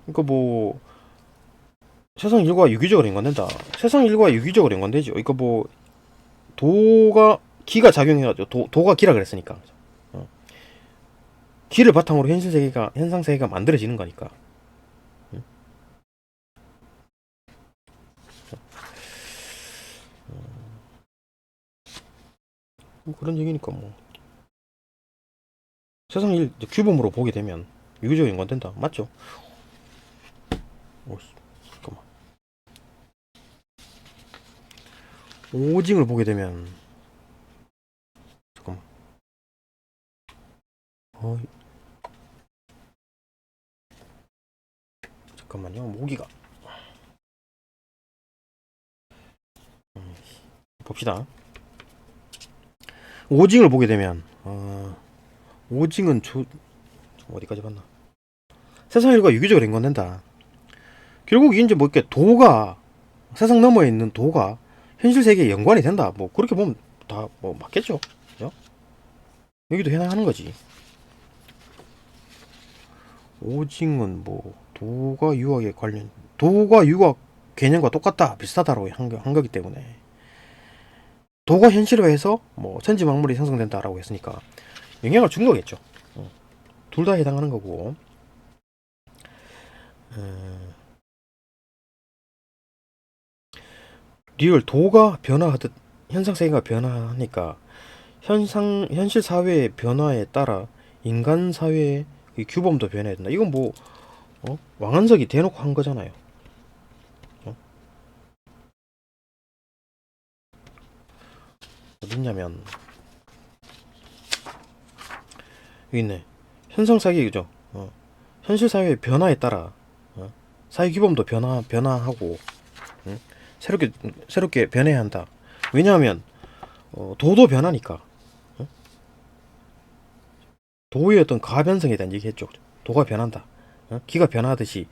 그러니까 뭐 세상 일과 유기적으로 연관된다. 세상 일과 유기적으로 연관되죠. 그러니까 뭐 도가 기가 작용해가지고 도가 기라 그랬으니까 기를 바탕으로 현상 세계가 만들어지는 거니까. 뭐 그런 얘기니까 뭐 세상 일 규범으로 보게 되면 유기적으로 연관된다. 맞죠? 잠깐만. 오징을 보게 되면 잠깐만. 잠깐만요. 모기가. 봅시다. 오징을 보게 되면 오징은 어디까지 봤나? 세상 일과 유기적으로 연관된다. 결국 이제 뭐 이렇게 도가 세상 너머에 있는 도가 현실 세계에 연관이 된다. 뭐 그렇게 보면 다 뭐 맞겠죠. 그죠? 여기도 해당하는 거지. 오징은 뭐 도가 유학 개념과 똑같다, 비슷하다라고 한 거기 때문에 도가 현실화해서 뭐 천지만물이 생성된다라고 했으니까 영향을 준 거겠죠. 둘 다 해당하는 거고. 리얼 도가 변화하듯 현상 세계가 변화하니까 현실 사회의 변화에 따라 인간 사회의 규범도 변해야 된다. 이건 뭐 왕한석이 대놓고 한 거잖아요. 어딨냐면 여기 있네. 현상 세계 그죠? 현실 사회의 변화에 따라 사회 규범도 변화하고 새롭게 변해야 한다. 왜냐하면 도도 변하니까. 도의 어떤 가변성에 대한 얘기했죠. 도가 변한다. 기가 변하듯이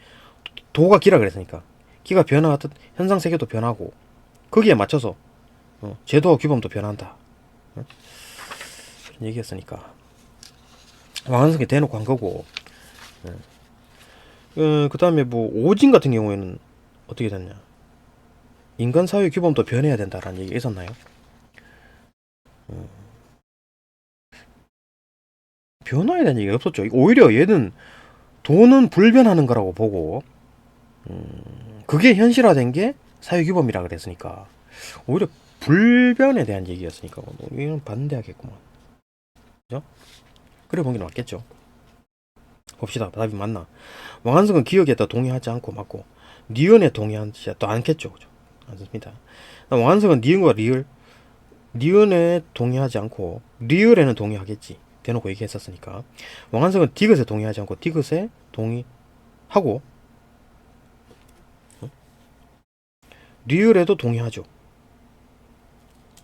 도가 기라 그랬으니까 기가 변화하듯 현상 세계도 변하고 거기에 맞춰서 제도와 규범도 변한다. 그런 얘기했으니까 왕한성이 대놓고 한 거고. 그 다음에 뭐 오진 같은 경우에는 어떻게 됐냐? 인간 사회 규범도 변해야 된다라는 얘기 있었나요? 변화에 대한 얘기가 없었죠. 오히려 얘는 도는 불변하는 거라고 보고 그게 현실화된 게 사회 규범이라 그랬으니까 오히려 불변에 대한 얘기였으니까 이건 반대하겠구만. 그죠? 그래 보기는 맞겠죠. 봅시다. 답이 맞나? 왕한석은 기억에 따라 동의하지 않고 맞고 니은에 동의하지 또 않겠죠. 그죠? 않습니다. 왕한석은 니은과 리을에 동의하지 않고 리을에는 동의하겠지. 대놓고 얘기했었으니까. 왕한석은 디귿에 동의하지 않고 디귿에 동의하고 리을에도 동의하죠.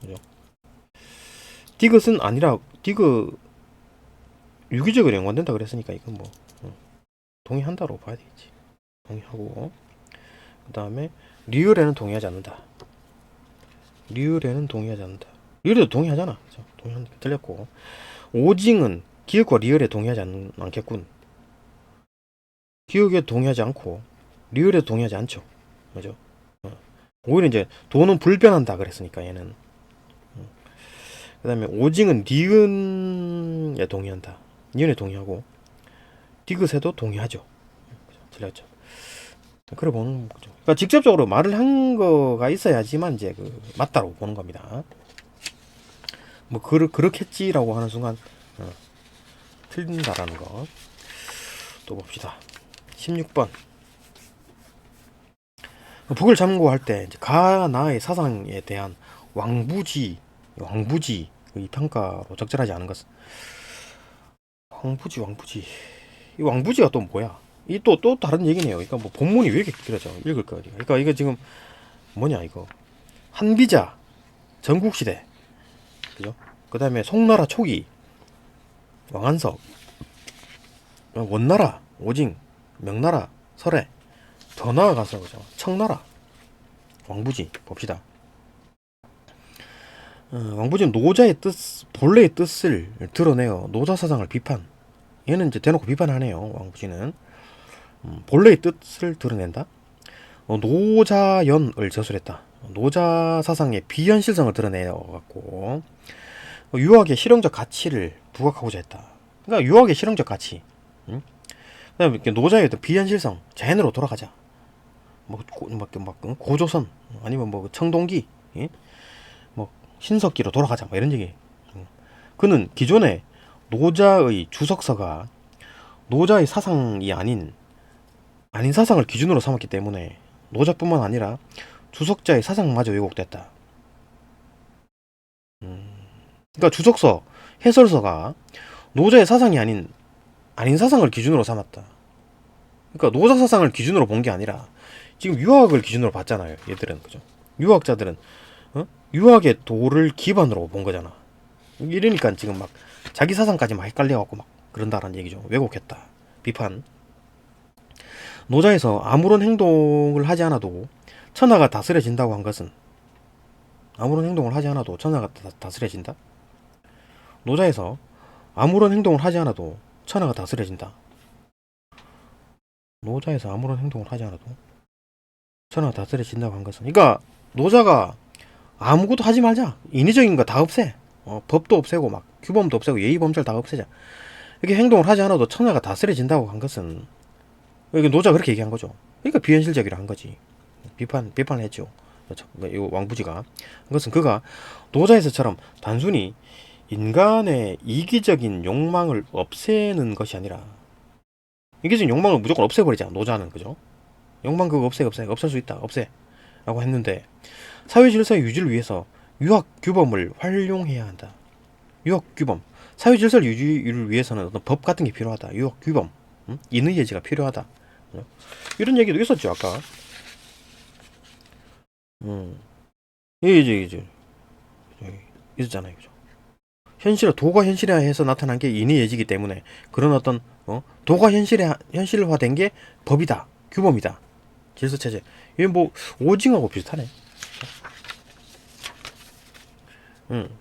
그죠? 디귿은 아니라 디귿 유기적으로 연관된다 그랬으니까 이건 뭐 동의한다로 봐야 되겠지. 동의하고 그 다음에 리을에는 동의하지 않는다. 리을에는 동의하지 않는다. 리을에도 동의하잖아. 그죠? 동의하는 게 틀렸고 오징은 기역과 리을에 동의하지 않겠군. 기역에 동의하지 않고 리을에 동의하지 않죠. 그죠? 오히려 이제 도는 불변한다 그랬으니까 얘는. 그 다음에 오징은 니은에 동의한다. 니은에 동의하고 디귿에도 동의하죠. 틀렸죠. 그래 보는 거죠. 그러니까 직접적으로 말을 한 거가 있어야지만 이제 맞다고 보는 겁니다. 뭐 그렇겠지라고 하는 순간 틀린다라는 거. 또 봅시다. 16번. 북을 참고할 때 이제 가나의 사상에 대한 왕부지 이 평가로 적절하지 않은 것은 왕부지 이 왕부지가 또 뭐야? 이 또 다른 얘기네요. 그러니까 뭐 본문이 왜 이렇게 길어져? 읽을 거 어디가? 그러니까 이거 지금 뭐냐 이거 한비자 전국시대 그죠? 그 다음에 송나라 초기 왕한석 원나라 오징 명나라 설해 더 나아가서 그죠? 청나라 왕부지 봅시다. 왕부지는 노자의 본래의 뜻을 드러내어 노자 사상을 비판. 얘는 이제 대놓고 비판하네요. 왕부지는 본래의 뜻을 드러낸다. 노자연을 저술했다. 노자 사상의 비현실성을 드러내어 갖고 유학의 실용적 가치를 부각하고자 했다. 그러니까 유학의 실용적 가치. 그다음에 노자의 어떤 비현실성, 자연으로 돌아가자. 고조선 아니면 뭐 청동기, 예? 뭐 신석기로 돌아가자. 뭐 이런 얘기. 그는 기존의 노자의 주석서가 노자의 사상이 아닌 사상을 기준으로 삼았기 때문에 노자뿐만 아니라 주석자의 사상마저 왜곡됐다. 그러니까 주석서, 해설서가 노자의 사상이 아닌 사상을 기준으로 삼았다. 그러니까 노자 사상을 기준으로 본 게 아니라 지금 유학을 기준으로 봤잖아요. 얘들은 그죠? 유학자들은 유학의 도를 기반으로 본 거잖아. 이러니까 지금 막 자기 사상까지 막 헷갈려갖고 막 그런다라는 얘기죠. 왜곡했다. 비판. 노자에서 아무런 행동을 하지 않아도 천하가 다스려진다고 한 것은 아무런 행동을 하지 않아도 천하가 다스려진다? 노자에서 아무런 행동을 하지 않아도 천하가 다스려진다. 노자에서 아무런 행동을 하지 않아도 천하가 다스려진다고 한 것은 그러니까 노자가 아무것도 하지 말자. 인위적인 거 다 없애. 법도 없애고 막 규범도 없애고 예의범절 다 없애자. 이렇게 행동을 하지 않아도 천하가 다스려진다고 한 것은 여기 노자가 그렇게 얘기한 거죠. 그러니까 비현실적이라 한 거지. 비판을 했죠. 그렇죠. 이 왕부지가 그것은 그가 노자에서처럼 단순히 인간의 이기적인 욕망을 없애는 것이 아니라 이기적인 욕망을 무조건 없애버리자. 노자는 그죠. 욕망 그거 없앨 수 있다. 없애라고 했는데 사회 질서의 유지를 위해서 유학 규범을 활용해야 한다. 유학 규범. 사회 질서 유지를 위해서는 어떤 법 같은 게 필요하다. 유학 규범. 인의 예지가 필요하다. 이런 얘기도 있었죠, 아까. 이제 있었잖아요, 그죠? 도가 현실화해서 나타난 게 인의 예지이기 때문에 그런 어떤 도가 현실화된 게 법이다, 규범이다, 질서 체제. 이게 뭐 오징어하고 비슷하네.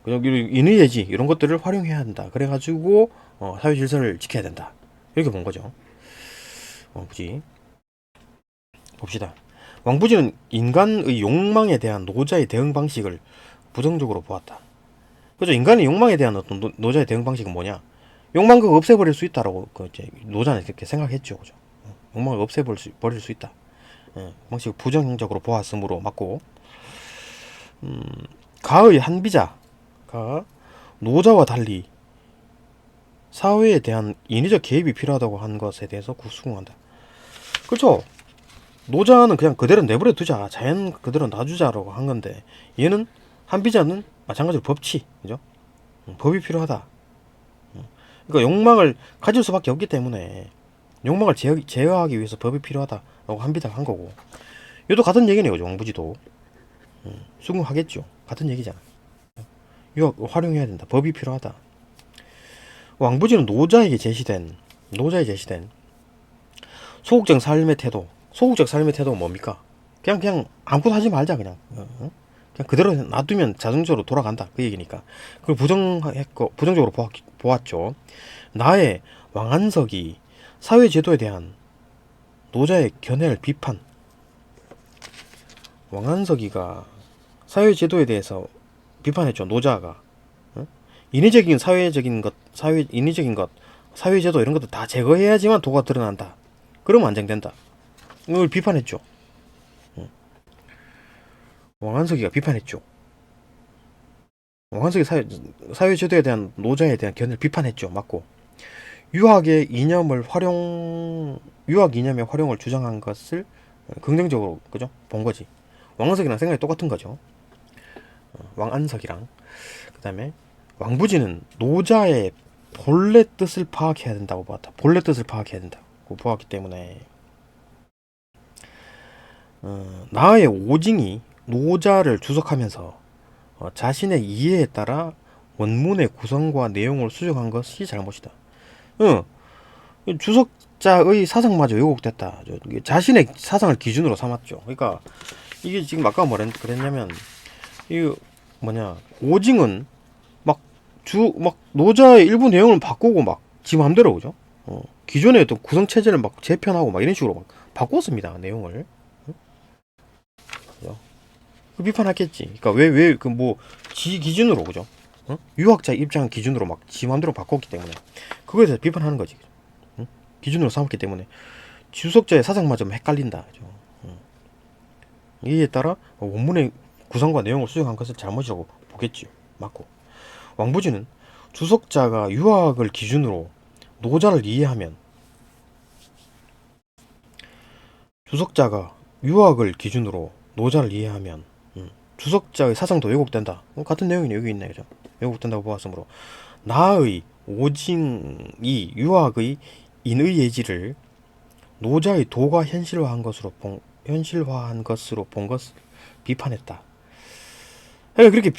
인의 예지 이런 것들을 활용해야 한다. 그래가지고 사회 질서를 지켜야 된다. 이렇게 본 거죠. 왕부지 봅시다. 왕부지는 인간의 욕망에 대한 노자의 대응 방식을 부정적으로 보았다. 그죠? 인간의 욕망에 대한 어떤 노자의 대응 방식은 뭐냐? 욕망 그거 없애버릴 수 있다라고 이제 노자는 이렇게 생각했죠, 그죠? 욕망을 없애버릴 수 있다. 방식을 부정적으로 보았으므로 맞고. 가의 한비자가 노자와 달리 사회에 대한 인위적 개입이 필요하다고 한 것에 대해서 국수공한다. 그렇죠? 노자는 그냥 그대로 내버려 두자, 자연 그대로 놔주자라고 한 건데 얘는 한비자는 마찬가지로 법치, 그죠? 법이 필요하다. 그러니까 욕망을 가질 수밖에 없기 때문에 욕망을 제어하기 위해서 법이 필요하다라고 한비다가 한 거고, 이것도 같은 얘기네요. 왕부지도 수긍하겠죠. 같은 얘기잖아. 유학 활용해야 된다. 법이 필요하다. 왕부지는 노자에게 제시된 소극적 삶의 태도. 소극적 삶의 태도가 뭡니까? 그냥 아무것도 하지 말자. 그냥 그대로 놔두면 자동적으로 돌아간다. 그 얘기니까. 그걸 부정적으로 보았죠. 나의 왕안석이 사회제도에 대한 노자의 견해를 비판. 왕안석이가 사회제도에 대해서 비판했죠. 노자가. 인위적인 사회제도 이런 것들 다 제거해야지만 도가 드러난다. 그러면 안정된다. 이걸 비판했죠. 왕한석이가 비판했죠. 왕한석이 사회제도에 대한 노자에 대한 견해를 비판했죠. 맞고, 유학 이념의 활용을 주장한 것을 긍정적으로 그죠? 본 거지. 왕한석이랑 생각이 똑같은 거죠. 왕안석이랑. 그 다음에 왕부지는 노자의 본래 뜻을 파악해야 된다고 보았다. 본래 뜻을 파악해야 된다고 보았기 때문에 나의 오징이 노자를 주석하면서 자신의 이해에 따라 원문의 구성과 내용을 수정한 것이 잘못이다. 주석자의 사상마저 왜곡됐다. 자신의 사상을 기준으로 삼았죠. 그러니까 이게 지금 아까 그랬냐면 이 오징은 막 노자의 일부 내용을 바꾸고 막 지 맘대로 그죠? 기존의 어떤 구성 체제를 막 재편하고 막 이런 식으로 막 바꿨습니다. 내용을. 그죠? 그 비판하겠지. 그러니까 왜 그 지 기준으로 그죠? 유학자 입장 기준으로 막 지 맘대로 바꿨기 때문에 그거에 대해서 비판하는 거지. 기준으로 삼았기 때문에 주석자의 사상마저 헷갈린다. 그죠? 이에 따라 원문의 구성과 내용을 수정한 것을 잘못이라고 보겠지. 맞고, 왕부지는 주석자가 유학을 기준으로 노자를 이해하면 주석자의 사상도 왜곡된다. 같은 내용이 여기 있네. 그죠? 왜곡된다고 보았으므로 나의 오징이 유학의 인의 예지를 노자의 도가 현실화한 것으로 본 것을 비판했다. 그렇게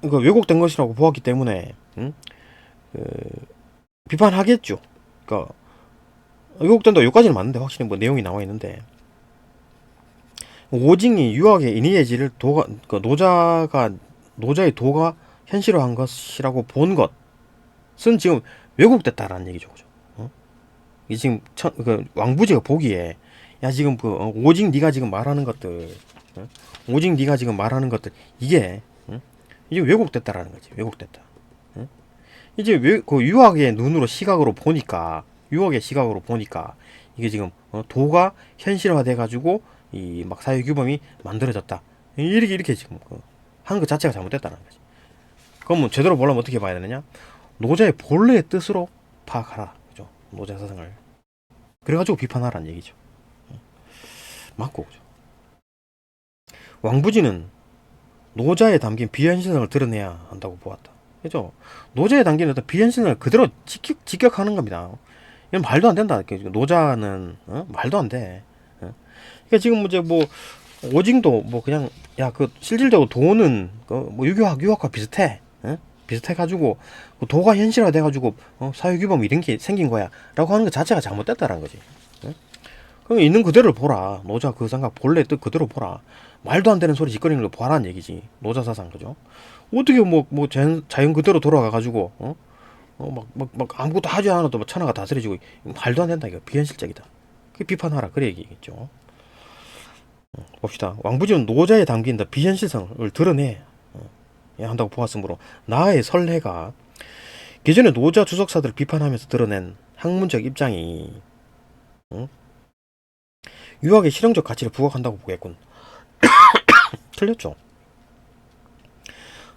왜곡된 것이라고 보았기 때문에 비판하겠죠. 그러니까 왜곡된다 여기까지는 맞는데 확실히 내용이 나와 있는데, 오징이 유학의 인의예지를 노자의 도가 현실화한 것이라고 본 것은 지금 왜곡됐다라는 얘기죠. 그죠? 이 지금 왕부지가 보기에 야 지금 오직 네가 지금 말하는 것들, 이게 이제 왜곡됐다라는 거지. 왜곡됐다. 이제 유학의 시각으로 보니까 이게 지금 도가 현실화돼 가지고 이 막 사회 규범이 만들어졌다. 이렇게 지금 하는 것 자체가 잘못됐다는 거지. 그럼 제대로 보려면 어떻게 봐야 되느냐? 노자의 본래의 뜻으로 파악하라. 그죠? 노자 사상을. 그래가지고 비판하라는 얘기죠. 맞고, 그죠? 왕부지는 노자에 담긴 비현실성을 드러내야 한다고 보았다. 그죠? 노자에 담긴 어떤 비현실성을 그대로 직격하는 겁니다. 이건 말도 안 된다. 노자는 말도 안 돼. 그러니까 지금 오징도 그냥 실질적으로 도는 유학과 비슷해. 비슷해가지고 도가 현실화돼가지고 사회규범 이런 게 생긴 거야라고 하는 것 자체가 잘못됐다라는 거지. 그럼 있는 그대로를 보라. 노자 그 생각 본래 뜻 그대로 보라. 말도 안 되는 소리 짓거리는 걸 보라는 얘기지. 노자 사상 그죠? 어떻게 자연 그대로 돌아가가지고 막 아무것도 하지 않아도 천하가 다스려지고 말도 안 된다. 이거 비현실적이다. 그 비판하라. 그래 얘기겠죠. 봅시다. 왕부지는 노자에 담긴 비현실성을 드러내야 한다고 보았으므로 나의 설해가 기존의 노자 주석사들을 비판하면서 드러낸 학문적 입장이 유학의 실용적 가치를 부각한다고 보겠군. 틀렸죠.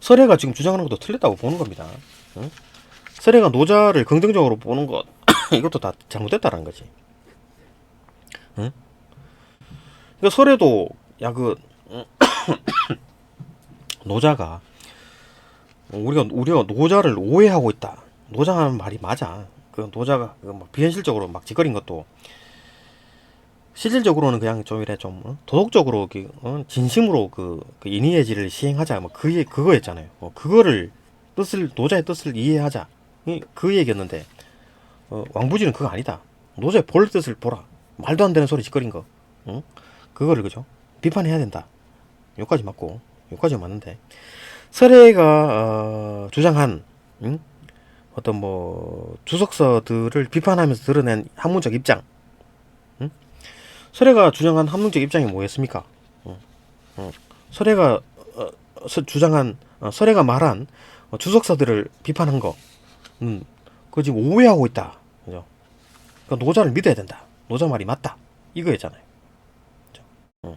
설해가 지금 주장하는 것도 틀렸다고 보는 겁니다. 설해가 노자를 긍정적으로 보는 것 이것도 다 잘못됐다라는 거지. 그러니까 설해도 노자가 우리가 노자를 오해하고 있다. 노자하는 말이 맞아. 그 노자가 뭐 비현실적으로 막 짓거린 것도 실질적으로는 그냥 좀 이래 좀 도덕적으로 진심으로 그 인의예지를 시행하자 뭐 그거였잖아요. 그거를 뜻을 노자의 뜻을 이해하자 그 얘기였는데 왕부지는 그거 아니다. 노자의 볼 뜻을 보라. 말도 안 되는 소리 짓거린 거. 그거를 그죠? 비판해야 된다. 여기까지 맞고 여기까지 맞는데 설혜가 주장한 어떤 뭐 주석서들을 비판하면서 드러낸 학문적 입장. 설혜가 주장한 학문적 입장이 뭐였습니까? 설혜가 주장한 설혜가 말한 주석서들을 비판한 거, 그거 지금 오해하고 있다. 그죠? 그러니까 노자를 믿어야 된다. 노자 말이 맞다. 이거였잖아요. 그죠?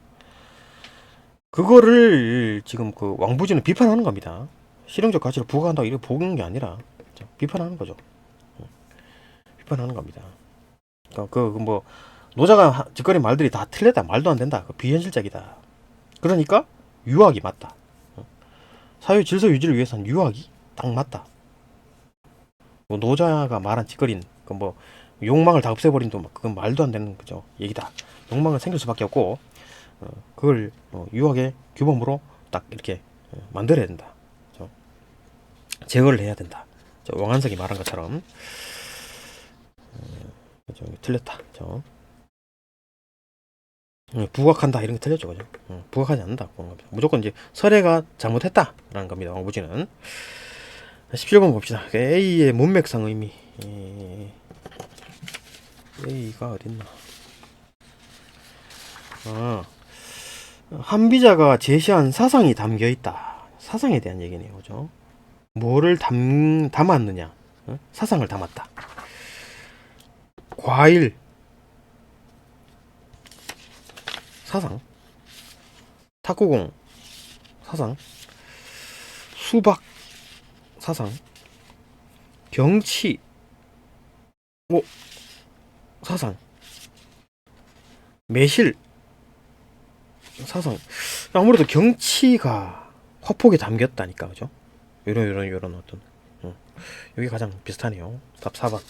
그거를 지금 그 왕부지는 비판하는 겁니다. 실용적 가치를 부과한다고 이렇게 보는 게 아니라 그죠? 비판하는 거죠. 비판하는 겁니다. 그러니까 뭐 노자가 짓거린 말들이 다 틀렸다. 말도 안 된다. 비현실적이다. 그러니까 유학이 맞다. 사회 질서 유지를 위해서는 유학이 딱 맞다. 뭐 노자가 말한 짓거린 뭐 욕망을 다 없애버린 또 그건 말도 안 되는 그죠 얘기다. 욕망은 생길 수밖에 없고 그걸 유학의 규범으로 딱 이렇게 만들어야 된다. 그죠? 제거를 해야 된다. 왕한석이 말한 것처럼 그죠? 틀렸다. 그죠? 부각한다 이런 게 틀렸죠. 그죠? 부각하지 않는다. 무조건 이제 설혜가 잘못했다라는 겁니다. 왕부지는 17번 봅시다. A의 문맥상 의미. A가 어딨나? 한비자가 제시한 사상이 담겨 있다. 사상에 대한 얘기네요. 그죠? 뭐를 담았느냐? 사상을 담았다. 과일 사상, 탁구공 사상, 수박 사상, 경치 사상, 매실 사상. 아무래도 경치가 화폭에 담겼다니까. 그죠? 요런 어떤 여기 가장 비슷하네요. 답 4번.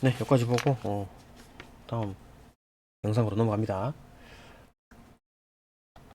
네, 여기까지 보고 다음 영상으로 넘어갑니다.